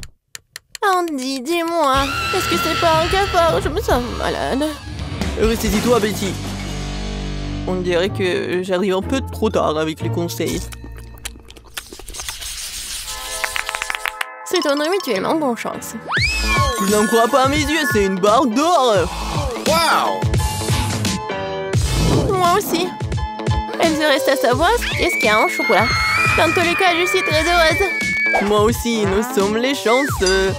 Andy, dis-moi, est-ce que c'est pas un cafard? Je me sens malade. Ressaisis-toi, Betty. On dirait que j'arrive un peu trop tard avec les conseils. C'est ton habituellement bonne chance. Je n'en crois pas à mes yeux, c'est une barre d'or. Wow! Moi aussi. Il me reste à savoir qu'est-ce qu'il y a en chocolat. Dans tous les cas, je suis très heureuse. Moi aussi, nous sommes les chanceux.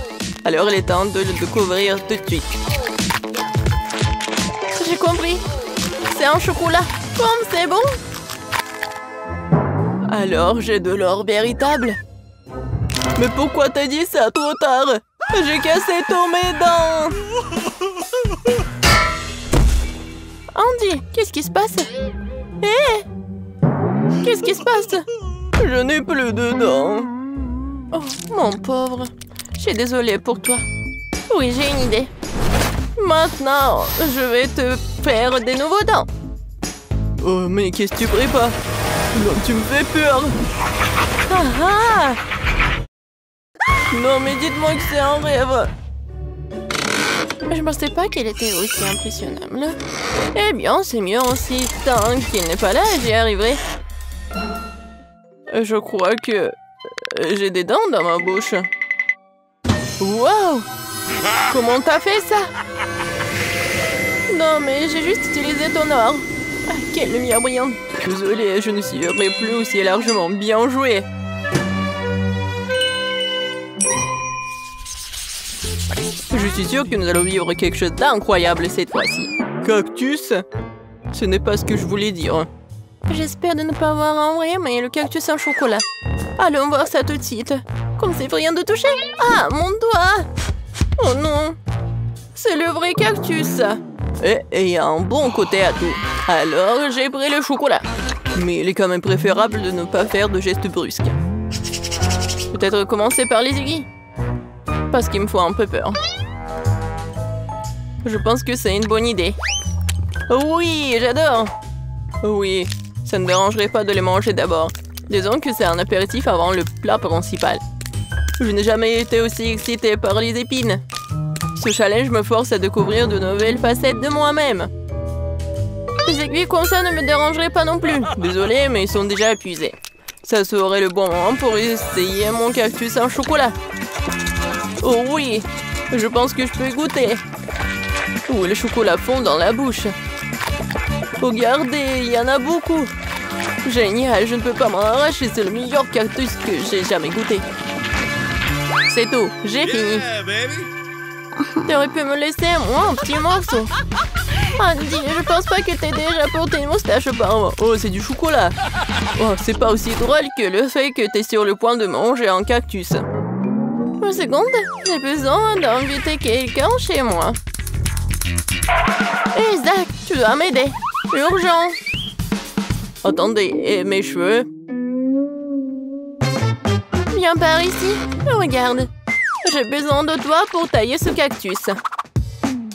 Alors, il est temps de le découvrir tout de suite. J'ai compris. C'est un chocolat. Comme c'est bon. Alors, j'ai de l'or véritable. Mais pourquoi t'as dit ça trop tard? J'ai cassé tous mes dents. Andy, qu'est-ce qui se passe? Hé! Qu'est-ce qui se passe? Je n'ai plus de dents. Oh, mon pauvre. Je suis désolée pour toi. Oui, j'ai une idée. Maintenant, je vais te faire des nouveaux dents. Oh, mais qu'est-ce que tu prépares? Non, tu me fais peur. Ah ah! Non, mais dites-moi que c'est un rêve. Je pensais pas qu'elle était aussi impressionnable. Eh bien, c'est mieux aussi. Tant qu'il n'est pas là, j'y arriverai. Je crois que j'ai des dents dans ma bouche. Wow! Comment t'as fait ça? Non, mais j'ai juste utilisé ton or. Ah, quelle lumière brillante. Désolée, je ne suivrai plus aussi largement. Bien joué. Je suis sûre que nous allons vivre quelque chose d'incroyable cette fois-ci. Cactus? Ce n'est pas ce que je voulais dire. J'espère de ne pas voir en vrai, mais le cactus en chocolat. Allons voir ça tout de suite. Comme c'est rien de toucher. Ah, mon doigt! Oh non! C'est le vrai cactus. Et il y a un bon côté à tout. Alors, j'ai pris le chocolat. Mais il est quand même préférable de ne pas faire de gestes brusques. Peut-être commencer par les aiguilles. Parce qu'il me faut un peu peur. Je pense que c'est une bonne idée. Oui, j'adore. Oui, ça ne dérangerait pas de les manger d'abord. Disons que c'est un apéritif avant le plat principal. Je n'ai jamais été aussi excitée par les épines. Ce challenge me force à découvrir de nouvelles facettes de moi-même. Les aiguilles comme ça ne me dérangeraient pas non plus. Désolée, mais ils sont déjà épuisés. Ça serait le bon moment pour essayer mon cactus en chocolat. Oh oui, je pense que je peux y goûter. Oh, le chocolat fond dans la bouche. Regardez, il y en a beaucoup. Génial, je ne peux pas m'en arracher. C'est le meilleur cactus que j'ai jamais goûté. C'est tout, j'ai fini. T'aurais pu me laisser, moi, un petit morceau. Andy, je pense pas que t'aies déjà porté une moustache auparavant. Oh, c'est du chocolat. Oh, c'est pas aussi drôle que le fait que t'es sur le point de manger un cactus. Une seconde, j'ai besoin d'inviter quelqu'un chez moi. Hé, Zach, tu dois m'aider. Urgent. Attendez, et mes cheveux? Viens par ici. Regarde. J'ai besoin de toi pour tailler ce cactus.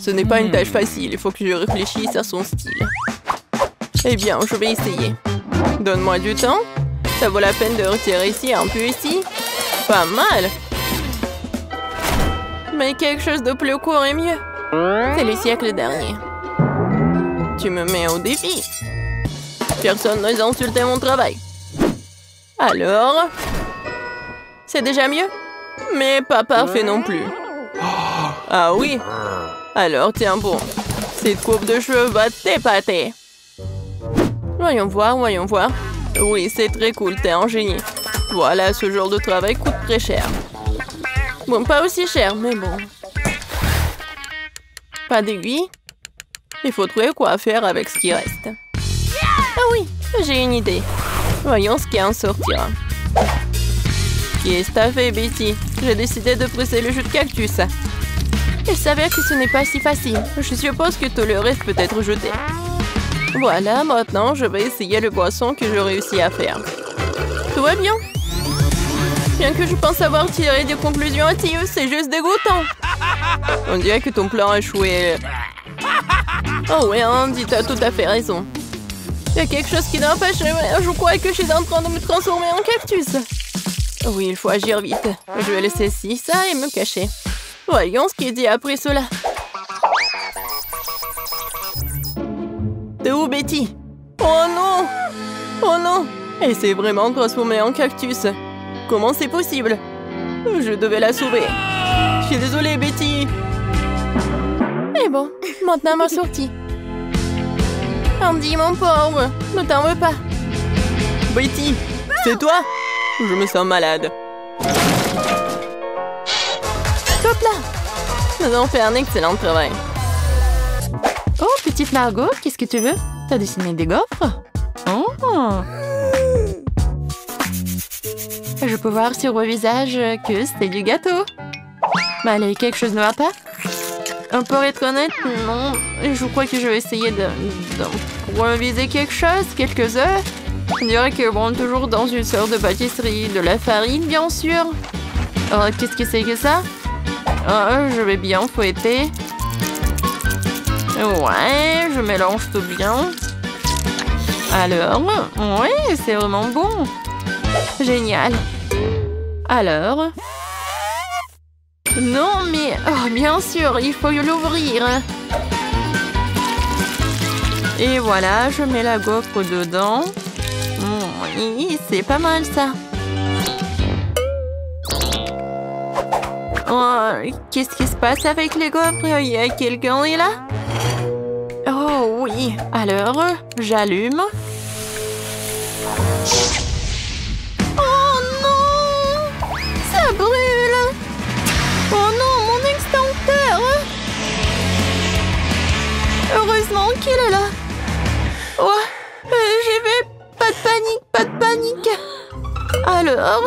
Ce n'est pas une tâche facile, il faut que je réfléchisse à son style. Eh bien, je vais essayer. Donne-moi du temps. Ça vaut la peine de retirer ici, un peu ici. Pas mal. Mais quelque chose de plus court est mieux. C'est le siècle dernier. Tu me mets au défi. Personne n'ose insulter mon travail. Alors? C'est déjà mieux? Mais pas parfait non plus. Ah oui? Alors tiens bon. Cette coupe de cheveux va t'épater. Voyons voir, voyons voir. Oui, c'est très cool, t'es un génie. Voilà, ce genre de travail coûte très cher. Bon, pas aussi cher, mais bon. Pas d'aiguille? Il faut trouver quoi faire avec ce qui reste. Ah oui, j'ai une idée. Voyons ce qui en sortira. Qu'est-ce que t'as fait, Betty? J'ai décidé de presser le jus de cactus. Il s'avère que ce n'est pas si facile. Je suppose que tout le reste peut être jeté. Voilà, maintenant, je vais essayer le boisson que j'ai réussi à faire. Tout va bien. Bien que je pense avoir tiré des conclusions hâtives, c'est juste dégoûtant. On dirait que ton plan a échoué. Oh oui, Andy, t'as tout à fait raison. Il y a quelque chose qui n'a pas changé. Je crois que je suis en train de me transformer en cactus. Oui, il faut agir vite. Je vais laisser ci, ça et me cacher. Voyons ce qu'il dit après cela. T'es où, Betty? Oh non! Oh non! Elle s'est vraiment transformée en cactus. Comment c'est possible? Je devais la sauver. Je suis désolée, Betty. Et bon, maintenant ma sortie. Andy, mon pauvre, ne t'en veux pas. Betty, c'est toi? Je me sens malade. Hop là! Nous avons fait un excellent travail. Oh, petite Margot, qu'est-ce que tu veux? T'as dessiné des gaufres? Oh! Je peux voir sur vos visages que c'est du gâteau. Bah, allez, quelque chose ne va pas? Pour être honnête, non. Je crois que je vais essayer d'improviser quelque chose, quelques œufs. On dirait que bon, toujours dans une sorte de pâtisserie, de la farine, bien sûr. Oh, qu'est-ce que c'est que ça? Oh, je vais bien fouetter. Ouais, je mélange tout bien. Alors, oui, c'est vraiment bon. Génial. Alors... Non, mais... Oh, bien sûr, il faut l'ouvrir. Et voilà, je mets la gaufre dedans. Oui, c'est pas mal, ça. Oh, qu'est-ce qui se passe avec les gaufres? Il y a quelqu'un est là? Oh oui, alors, j'allume. Oh non! Ça brûle! Oh non, mon extincteur! Heureusement qu'il est là. Oh, j'y vais. Pas de panique, pas de panique. Alors?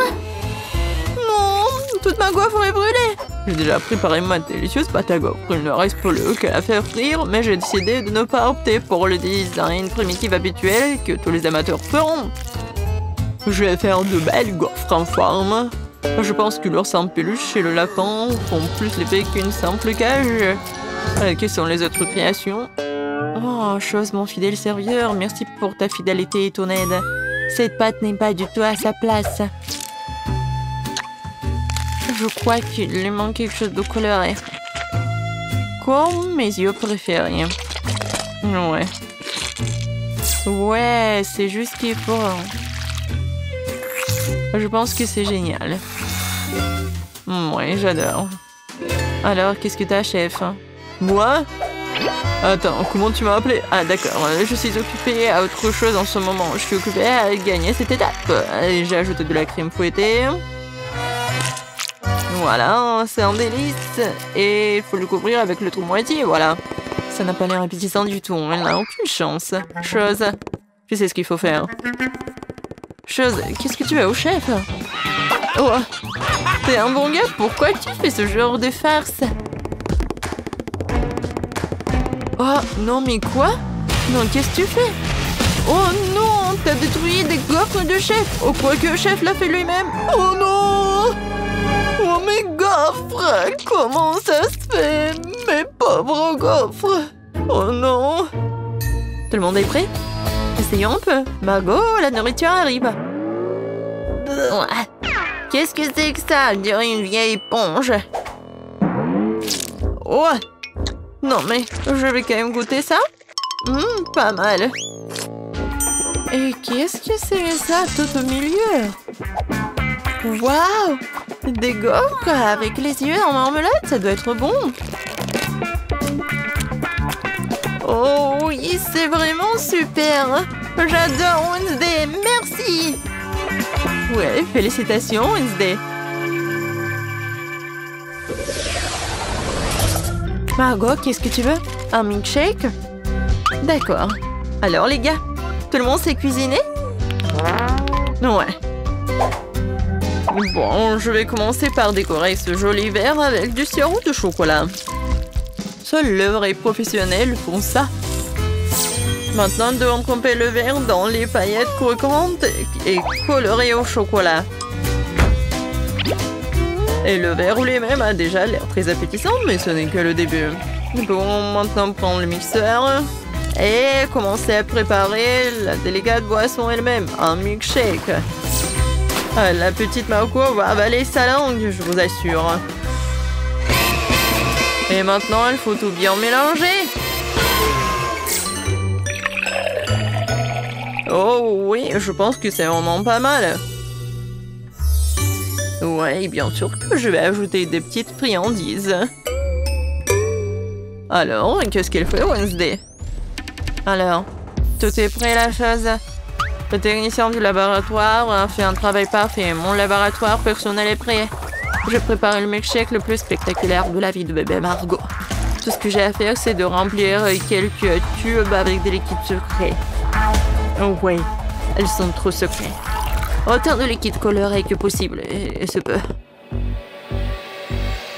Non, toute ma gaufre est brûlée. J'ai déjà préparé ma délicieuse pâte à gaufre. Il ne reste plus qu'à la faire frire, mais j'ai décidé de ne pas opter pour le design primitif habituel que tous les amateurs feront. Je vais faire de belles gaufres en forme. Je pense que l'ours en peluche et le lapin font plus l'effet qu'une simple cage. Quelles sont les autres créations? Oh, chose, mon fidèle serviteur, merci pour ta fidélité et ton aide. Cette pâte n'est pas du tout à sa place. Je crois qu'il lui manque quelque chose de coloré. Comme mes yeux préférés. Ouais. Ouais, c'est juste ce qu'il faut. Je pense que c'est génial. Ouais, j'adore. Alors, qu'est-ce que t'as, chef? Moi? Attends, comment tu m'as appelé? Ah d'accord, je suis occupée à autre chose en ce moment. Je suis occupée à gagner cette étape. J'ai ajouté de la crème fouettée. Voilà, c'est un délice. Et il faut le couvrir avec l'autre moitié, voilà. Ça n'a pas l'air appétissant du tout, elle n'a aucune chance. Chose, je sais ce qu'il faut faire. Chose, qu'est-ce que tu as au chef? Oh, t'es un bon gars, pourquoi tu fais ce genre de farce? Oh, non, mais quoi? Non, qu'est-ce que tu fais? Oh non, t'as détruit des gaufres de chef. Oh, quoi que le chef l'a fait lui-même. Oh non! Oh, mes gaufres! Comment ça se fait? Mes pauvres gaufres! Oh non! Tout le monde est prêt? Essayons un peu. Margot, la nourriture arrive. Qu'est-ce que c'est que ça? On dirait une vieille éponge. Oh! Non, mais je vais quand même goûter ça. Pas mal. Et qu'est-ce que c'est ça tout au milieu? Waouh! Des gaufres avec les yeux en marmelade, ça doit être bon. Oh oui, c'est vraiment super. J'adore Wednesday, merci. Ouais, félicitations Wednesday. Margot, qu'est-ce que tu veux? Un milkshake? D'accord. Alors les gars, tout le monde sait cuisiner? Ouais. Bon, je vais commencer par décorer ce joli verre avec du sirop de chocolat. Seuls les vrais professionnels font ça. Maintenant, nous devons tremper le verre dans les paillettes croquantes et colorées au chocolat. Et le verre lui-même a déjà l'air très appétissant, mais ce n'est que le début. Bon, maintenant prendre le mixeur et commencer à préparer la délicate boisson elle-même, un milkshake. La petite Marco va avaler sa langue, je vous assure. Et maintenant, il faut tout bien mélanger. Oh oui, je pense que c'est vraiment pas mal. Ouais, bien sûr que je vais ajouter des petites friandises. Alors, qu'est-ce qu'elle fait, Wednesday? Alors, tout est prêt, la chose? Le technicien du laboratoire a fait un travail parfait. Mon laboratoire personnel est prêt. Je prépare le milkshake le plus spectaculaire de la vie de bébé Margot. Tout ce que j'ai à faire, c'est de remplir quelques tubes avec des liquides secrets. Oh oui, elles sont trop secrets. Autant de liquide coloré que possible, et ce peu.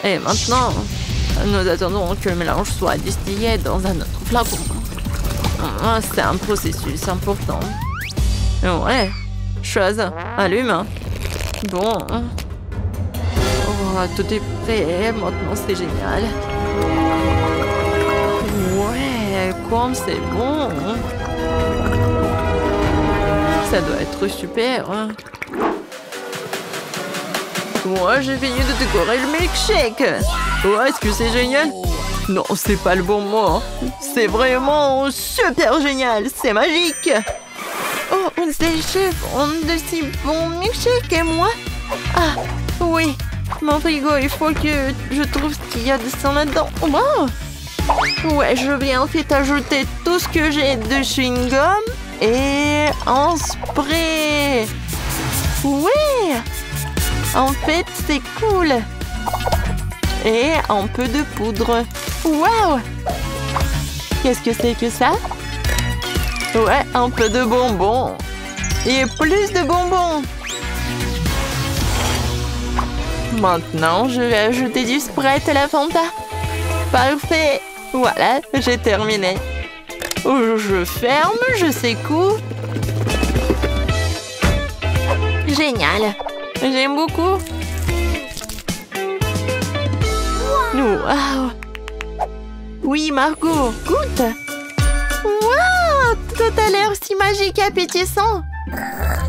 Et maintenant, nous attendons que le mélange soit distillé dans un autre flacon. C'est un processus important. Ouais, chose, allume. Bon. Oh, tout est prêt, maintenant c'est génial. Ouais, comme c'est bon. Ça doit être super. Hein. Moi, j'ai fini de décorer le milkshake. Oh, est-ce que c'est génial? Non, c'est pas le bon mot. C'est vraiment super génial. C'est magique. Oh, ces chefs ont de si bons milkshakes et moi? Ah, oui. Mon frigo, il faut que je trouve ce qu'il y a de sang là-dedans. Wow. Ouais, je vais en fait ajouter tout ce que j'ai de chewing-gum et un spray. Oui. En fait, c'est cool. Et un peu de poudre. Waouh! Qu'est-ce que c'est que ça? Ouais, un peu de bonbons. Et plus de bonbons. Maintenant, je vais ajouter du Sprite à la Fanta. Parfait. Voilà, j'ai terminé. Je ferme, je secoue. Génial. J'aime beaucoup. Wow. Oui, Margot, goûte. Wow, tout a l'air si magique et appétissant.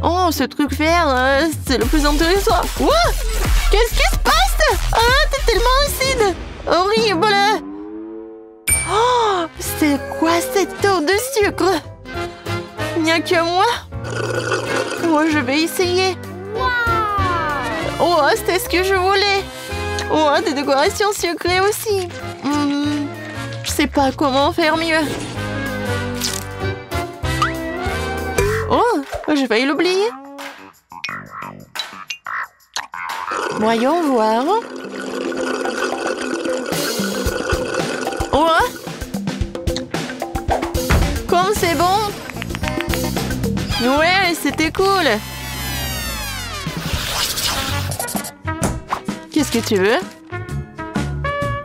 Oh, ce truc vert, c'est le plus intéressant. Wow, qu'est-ce qui se passe? Ah, t'es tellement acide. Horrible. Oh, c'est quoi cette eau de sucre? Il n'y a que moi? Moi, je vais essayer. Oh, c'est ce que je voulais. Oh, des décorations sucrées aussi. Je sais pas comment faire mieux. Oh, j'ai failli l'oublier. Voyons voir. Oh, comme c'est bon. Ouais, c'était cool. Qu'est-ce que tu veux?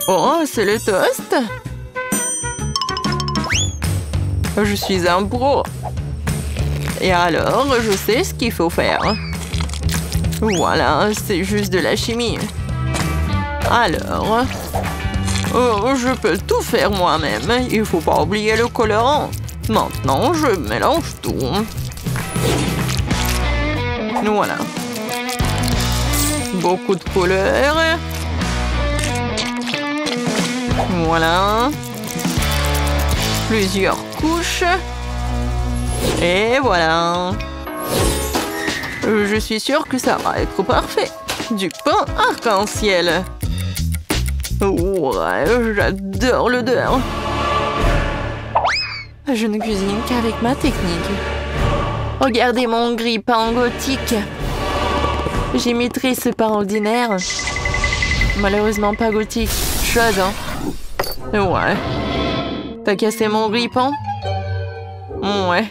Oh, c'est le toast. Je suis un pro. Et alors, je sais ce qu'il faut faire. Voilà, c'est juste de la chimie. Alors, oh, je peux tout faire moi-même. Il faut pas oublier le colorant. Maintenant, je mélange tout. Voilà. Beaucoup de couleurs. Voilà. Plusieurs couches. Et voilà. Je suis sûre que ça va être parfait. Du pain arc-en-ciel. Ouais, j'adore l'odeur. Je ne cuisine qu'avec ma technique. Regardez mon grille-pain gothique. J'imiterai ce pain ordinaire. Malheureusement pas gothique. Chose, hein. Ouais. T'as cassé mon grille-pain? Ouais.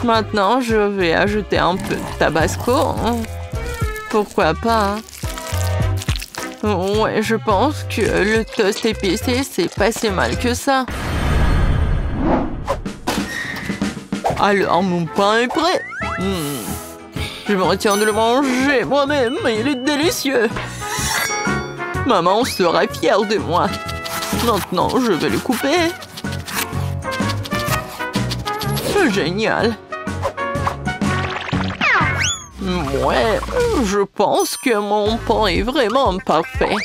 Maintenant, je vais ajouter un peu de tabasco. Hein. Pourquoi pas, hein. Ouais, je pense que le toast épicé, c'est pas si mal que ça. Alors, mon pain est prêt. Je me retiens de le manger moi-même, il est délicieux. Maman sera fière de moi. Maintenant, je vais le couper. Génial. Ouais, je pense que mon pain est vraiment parfait.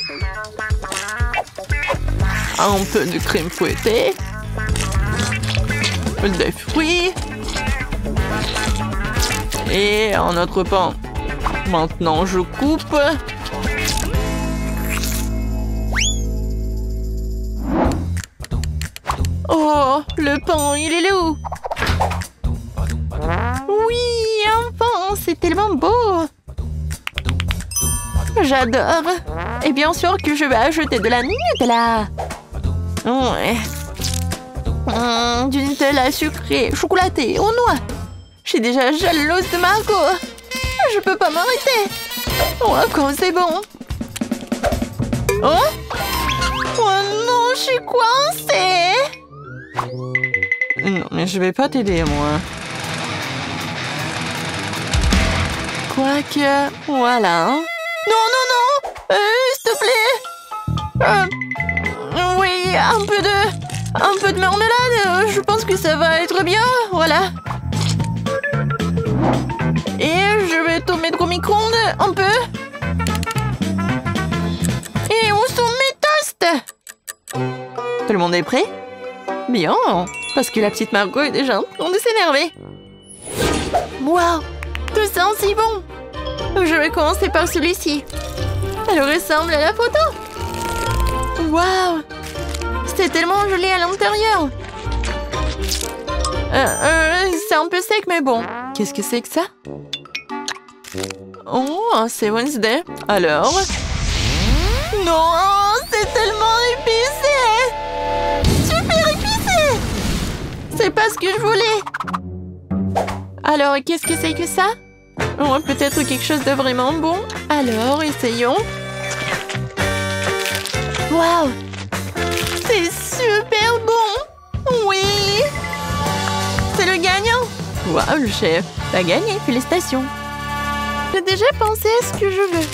Un peu de crème fouettée. Des fruits. Et un autre pain. Maintenant, je coupe. Oh, le pain, il est là où? Oui, un pain, c'est tellement beau. J'adore. Et bien sûr que je vais ajouter de la Nutella. Ouais. Du Nutella sucré, chocolaté, aux noix. Je suis déjà jalouse de Margot. Je peux pas m'arrêter. Oh, comme c'est bon. Oh? Oh non, je suis coincée. Non, mais je vais pas t'aider, moi. Quoique, voilà. Non, non, non. S'il te plaît. Oui, un peu de marmelade. Je pense que ça va être bien. Voilà. Et je vais tout mettre au micro-ondes un peu. Et où sont mes toasts? Tout le monde est prêt? Bien, parce que la petite Margot est déjà en train de s'énerver. Waouh, tout sent si bon. Je vais commencer par celui-ci. Elle ressemble à la photo. Waouh, c'est tellement joli à l'intérieur. C'est un peu sec, mais bon. Qu'est-ce que c'est que ça? Oh, c'est Wednesday. Alors? Non, c'est tellement épicé. Super épicé. C'est pas ce que je voulais. Alors, qu'est-ce que c'est que ça? Oh, peut-être quelque chose de vraiment bon. Alors, essayons. Waouh, c'est super bon. Oui. C'est le gagnant. Waouh, le chef. T'as gagné, félicitations. J'ai déjà pensé à ce que je veux.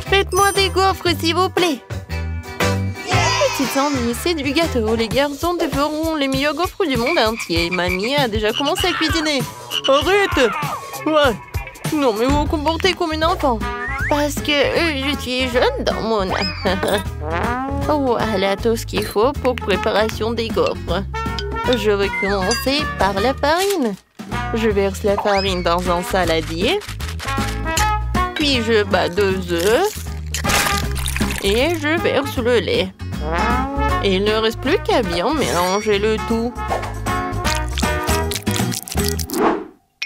Faites-moi des gaufres, s'il vous plaît. Petite Sandy, c'est du gâteau. Les garçons te feront les meilleurs gaufres du monde entier. Mamie a déjà commencé à cuisiner. Arrête! Ouais. Non, mais vous vous comportez comme une enfant. Parce que je suis jeune dans mon âme. Voilà tout ce qu'il faut pour préparation des gaufres. Je vais commencer par la farine. Je verse la farine dans un saladier. Puis je bats 2 œufs. Et je verse le lait. Et il ne reste plus qu'à bien mélanger le tout.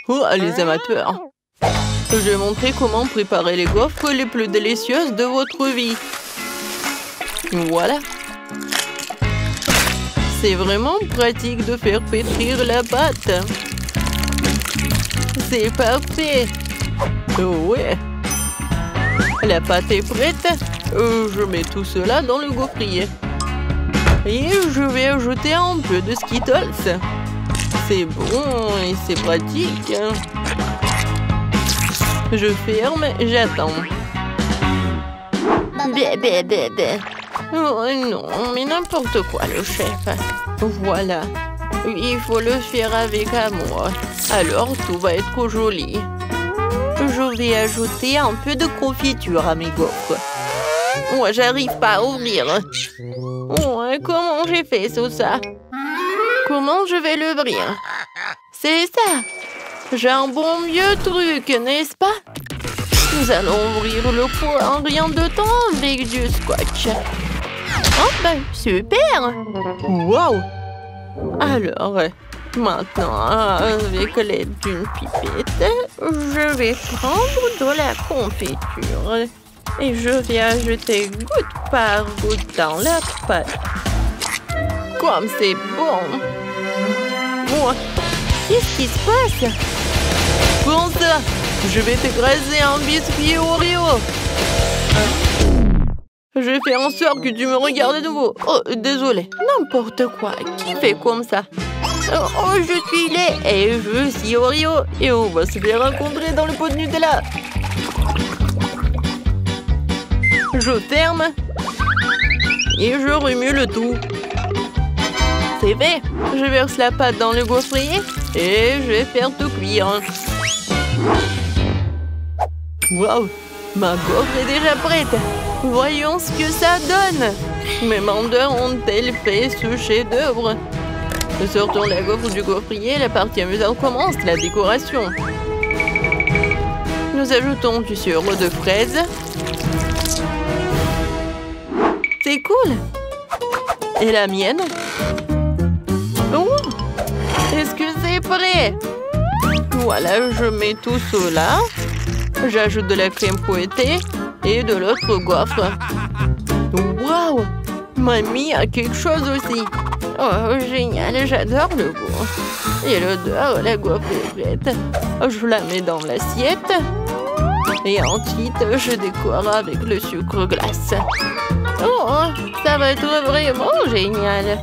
Oh, les amateurs. Je vais montrer comment préparer les gaufres les plus délicieuses de votre vie. Voilà. C'est vraiment pratique de faire pétrir la pâte. C'est parfait. Ouais. La pâte est prête. Je mets tout cela dans le gaufrier. Et je vais ajouter un peu de Skittles. C'est bon et c'est pratique. Je ferme, j'attends. Bé, bé, bé, bé. Oh non, mais n'importe quoi, le chef. Voilà. Il faut le faire avec amour. Alors tout va être joli. Je vais ajouter un peu de confiture à mes gaufres. Moi, j'arrive pas à ouvrir. Oh, comment j'ai fait ça? Comment je vais l'ouvrir? C'est ça. J'ai un bon vieux truc, n'est-ce pas? Nous allons ouvrir le pot en rien de temps avec du scotch. Oh, ben, super! Wow! Alors, maintenant, avec l'aide d'une pipette, je vais prendre de la confiture et je vais ajouter goutte par goutte dans la pâte. Comme c'est bon! Oh, qu'est-ce qui se passe? Pour ça, je vais t'écraser un biscuit Oreo. Je vais faire en sorte que tu me regardes de nouveau. Oh, désolé. N'importe quoi. Qui fait comme ça? Oh, je suis laid et je suis Oreo. Et on va se bien rencontrer dans le pot de Nutella. Je ferme. Et je remue le tout. C'est fait. Je verse la pâte dans le gaufrier. Et je vais faire tout cuire. Waouh! Ma gaufre est déjà prête. Voyons ce que ça donne. Mes vendeurs ont-elles fait ce chef-d'œuvre? Sortons la gaufre du gaufrier. La partie amusante commence, la décoration. Nous ajoutons du sirop de fraise. C'est cool. Et la mienne? Oh! Est-ce que c'est prêt? Voilà, je mets tout cela. J'ajoute de la crème fouettée et de l'autre gaufre. Waouh! Mamie a quelque chose aussi. Oh, génial, j'adore le goût. Et l'odeur, la gaufre est prête. Je la mets dans l'assiette. Et ensuite, je décore avec le sucre glace. Oh, ça va être vraiment génial.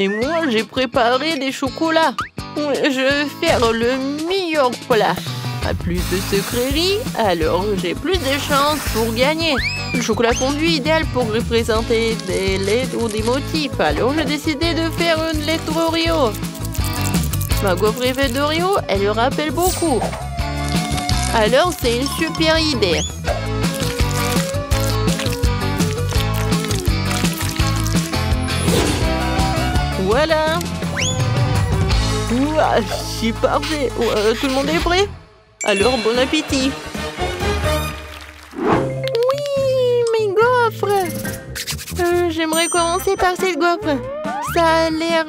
Et moi, j'ai préparé des chocolats. Je vais faire le meilleur plat. À plus de sucreries, alors j'ai plus de chances pour gagner. Le chocolat fondu idéal pour représenter des lettres ou des motifs. Alors j'ai décidé de faire une lettre Oreo. Ma gaufre faite d'Oreo, elle lui rappelle beaucoup. Alors, c'est une super idée. Voilà. Ouah, c'est parfait. Tout le monde est prêt? Alors, bon appétit. Oui, mes gaufres. J'aimerais commencer par cette gaufre. Ça a l'air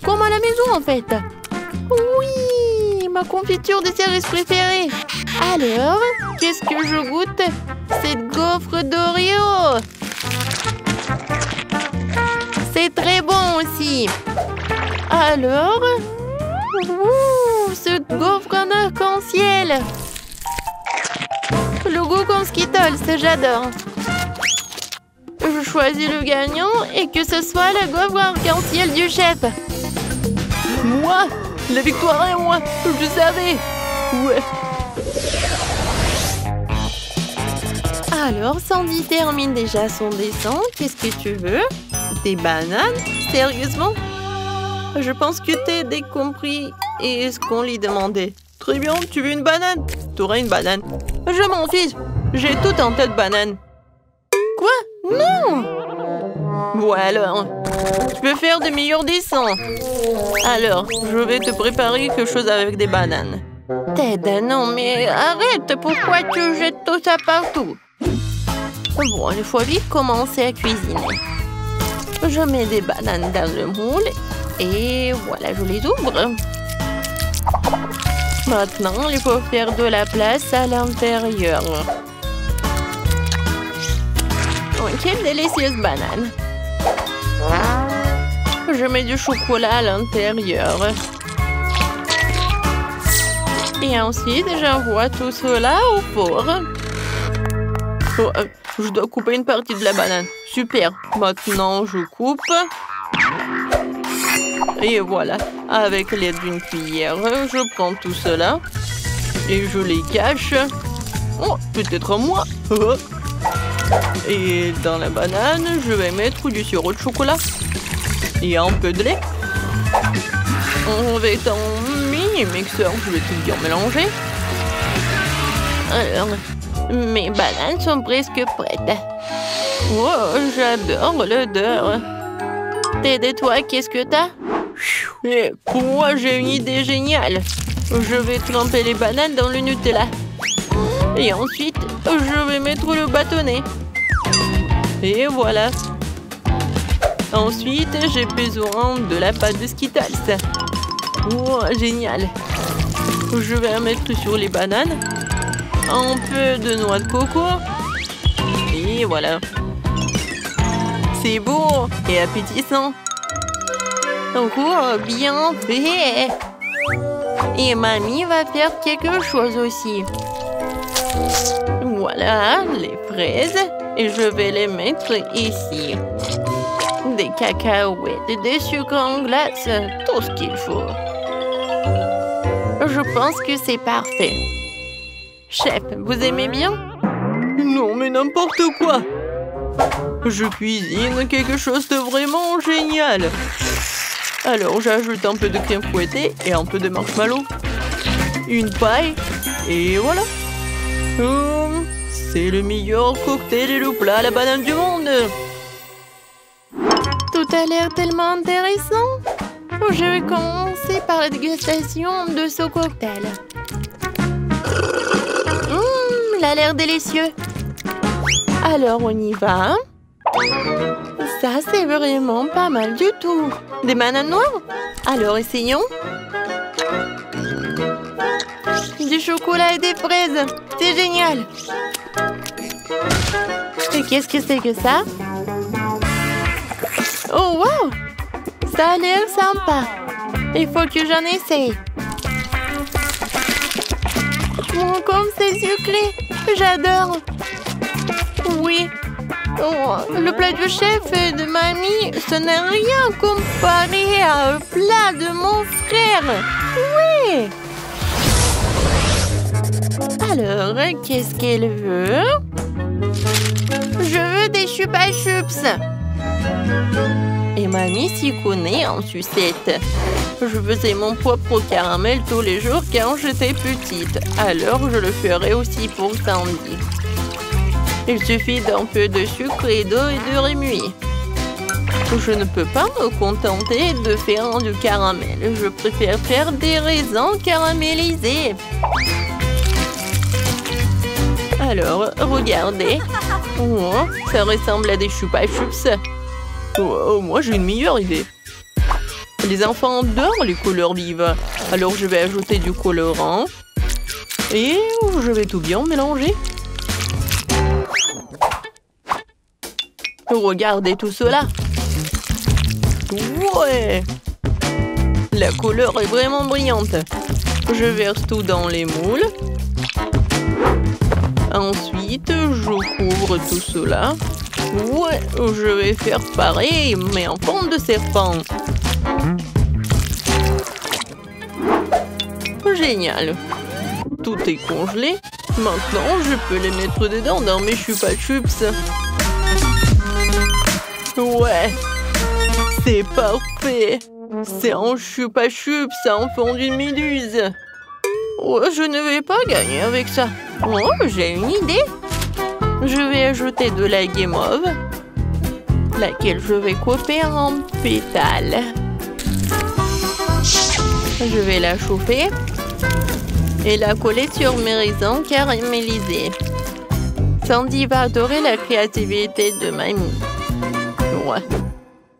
comme à la maison, en fait. Oui, ma confiture de cerises préférée. Alors, qu'est-ce que je goûte? Cette gaufre d'Oreo. C'est très bon aussi. Alors, ce gaufre en arc-en-ciel. Le goût comme Skittles, j'adore. Je choisis le gagnant et que ce soit la gaufre arc-en-ciel du chef. Moi? La victoire est moi. Je savais. Ouais. Alors, Sandy termine déjà son dessin. Qu'est-ce que tu veux? Des bananes? Sérieusement? Je pense que t'es décompris et ce qu'on lui demandait. Très bien, tu veux une banane? T'auras une banane. Je m'en fiche. J'ai tout en tas de bananes. Quoi? Non! Bon alors, tu peux faire de meilleurs dessins. Alors, je vais te préparer quelque chose avec des bananes. Ted, non mais arrête. Pourquoi tu jettes tout ça partout? Bon, il faut vite commencer à cuisiner. Je mets des bananes dans le moule et voilà, je les ouvre. Maintenant, il faut faire de la place à l'intérieur. Oh, quelle délicieuse banane! Je mets du chocolat à l'intérieur. Et ensuite, j'envoie tout cela au four. Oh, je dois couper une partie de la banane. Super. Maintenant, je coupe. Et voilà. Avec l'aide d'une cuillère, je prends tout cela. Et je les cache. Oh, peut-être moi. Et dans la banane, je vais mettre du sirop de chocolat. Et un peu de lait. On va être en mini-mixeur. Je vais tout bien mélanger. Alors, mes bananes sont presque prêtes. Oh, j'adore l'odeur. Ted, toi, qu'est-ce que t'as? Et pour moi, j'ai une idée géniale. Je vais tremper les bananes dans le Nutella. Et ensuite, je vais mettre le bâtonnet. Et voilà. Ensuite, j'ai besoin de la pâte de Skittles. Oh, génial. Je vais en mettre sur les bananes. Un peu de noix de coco. Et voilà. C'est beau et appétissant. Oh, bien fait. Et mamie va faire quelque chose aussi. Voilà, les fraises. Et je vais les mettre ici. Des cacahuètes, des sucres en glace, tout ce qu'il faut. Je pense que c'est parfait. Chef, vous aimez bien? Non, mais n'importe quoi. Je cuisine quelque chose de vraiment génial. Alors, j'ajoute un peu de crème fouettée et un peu de marshmallow. Une paille, et voilà. C'est le meilleur cocktail et le plat à la banane du monde. Tout a l'air tellement intéressant. Je vais commencer par la dégustation de ce cocktail. Il a l'air délicieux. Alors, on y va. Ça, c'est vraiment pas mal du tout. Des bananes noires? Alors, essayons. Du chocolat et des fraises. C'est génial. Et qu'est-ce que c'est que ça? Oh, wow! Ça a l'air sympa. Il faut que j'en essaye. Oh, comme c'est sucré. J'adore. Oui. Oh, le plat du chef et de mamie, ce n'est rien comparé à un plat de mon frère. Oui. Alors, qu'est-ce qu'elle veut? Je veux des chupa chups. Et mamie s'y connaît en sucette. Je faisais mon propre caramel tous les jours quand j'étais petite. Alors je le ferai aussi pour Sandy. Il suffit d'un peu de sucre et d'eau et de remuer. Je ne peux pas me contenter de faire du caramel. Je préfère faire des raisins caramélisés. Alors, regardez. Oh, ça ressemble à des Chupa Chups. Oh, moi, j'ai une meilleure idée. Les enfants adorent les couleurs vives. Alors, je vais ajouter du colorant. Et je vais tout bien mélanger. Regardez tout cela. Ouais! La couleur est vraiment brillante. Je verse tout dans les moules. Ensuite, je couvre tout cela. Ouais, je vais faire pareil, mais en forme de serpent. Génial. Tout est congelé. Maintenant, je peux les mettre dedans dans mes Chupa Chups. Ouais, c'est parfait. C'est un Chupa Chups en forme d'une méduse. Oh, je ne vais pas gagner avec ça. Oh, j'ai une idée. Je vais ajouter de la guimauve, laquelle je vais couper en pétales. Je vais la chauffer et la coller sur mes raisins caramélisés. Sandy va adorer la créativité de mamie. Ouais.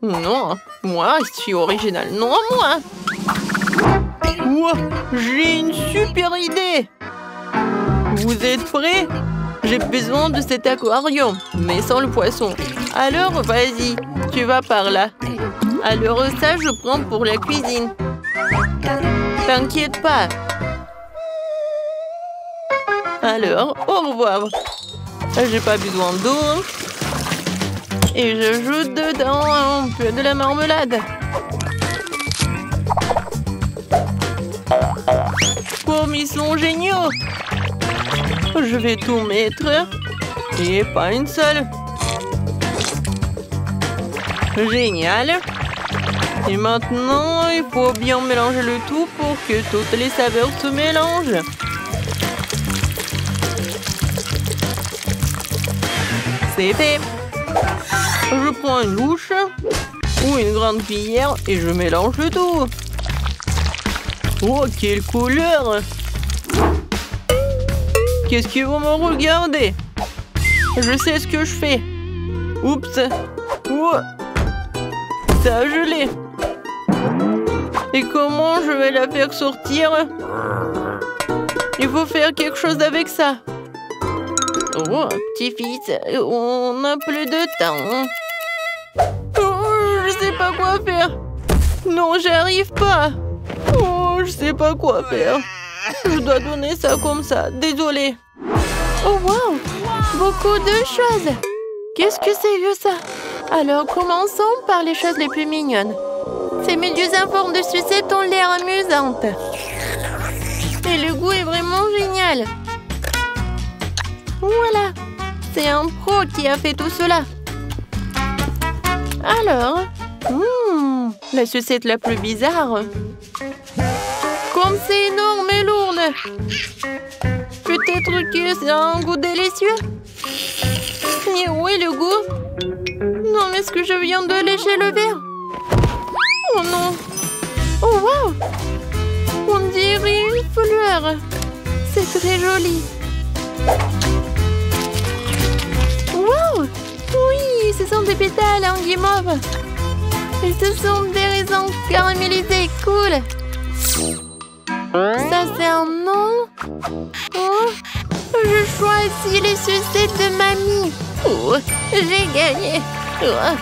Non, moi, je suis original. Non, moi. Wow, j'ai une super idée. Vous êtes prêts? J'ai besoin de cet aquarium, mais sans le poisson. Alors, vas-y, tu vas par là. Alors ça, je prends pour la cuisine. T'inquiète pas. Alors, au revoir. J'ai pas besoin d'eau. Et j'ajoute dedans un peu de la marmelade. Comme ils sont géniaux! Je vais tout mettre. Et pas une seule. Génial! Et maintenant, il faut bien mélanger le tout pour que toutes les saveurs se mélangent. C'est fait! Je prends une louche ou une grande cuillère et je mélange le tout. Oh, quelle couleur! Qu'est-ce que vous me regardez? Je sais ce que je fais. Oups! Oh, ça a gelé. Et comment je vais la faire sortir? Il faut faire quelque chose avec ça. Oh, petit-fils, on n'a plus de temps. Oh, je sais pas quoi faire. Non, j'arrive pas. Oh, je sais pas quoi faire. Je dois donner ça comme ça. Désolée. Oh, wow! Beaucoup de choses. Qu'est-ce que c'est que ça? Alors, commençons par les choses les plus mignonnes. Ces méduses en forme de sucette ont l'air amusantes. Et le goût est vraiment génial. Voilà, c'est un pro qui a fait tout cela. Alors, la sucette la plus bizarre. Comme c'est énorme et lourde. Peut-être que c'est un goût délicieux. Et où est le goût? Non, mais est-ce que je viens de lécher le verre? Oh non. Oh wow. On dirait une fleur. C'est très joli. Wow! Oui, ce sont des pétales en guimauve. Et ce sont des raisins caramélisés. Cool. Ça, c'est un nom. Oh, je choisis les sucettes de mamie. Oh, j'ai gagné. Oh,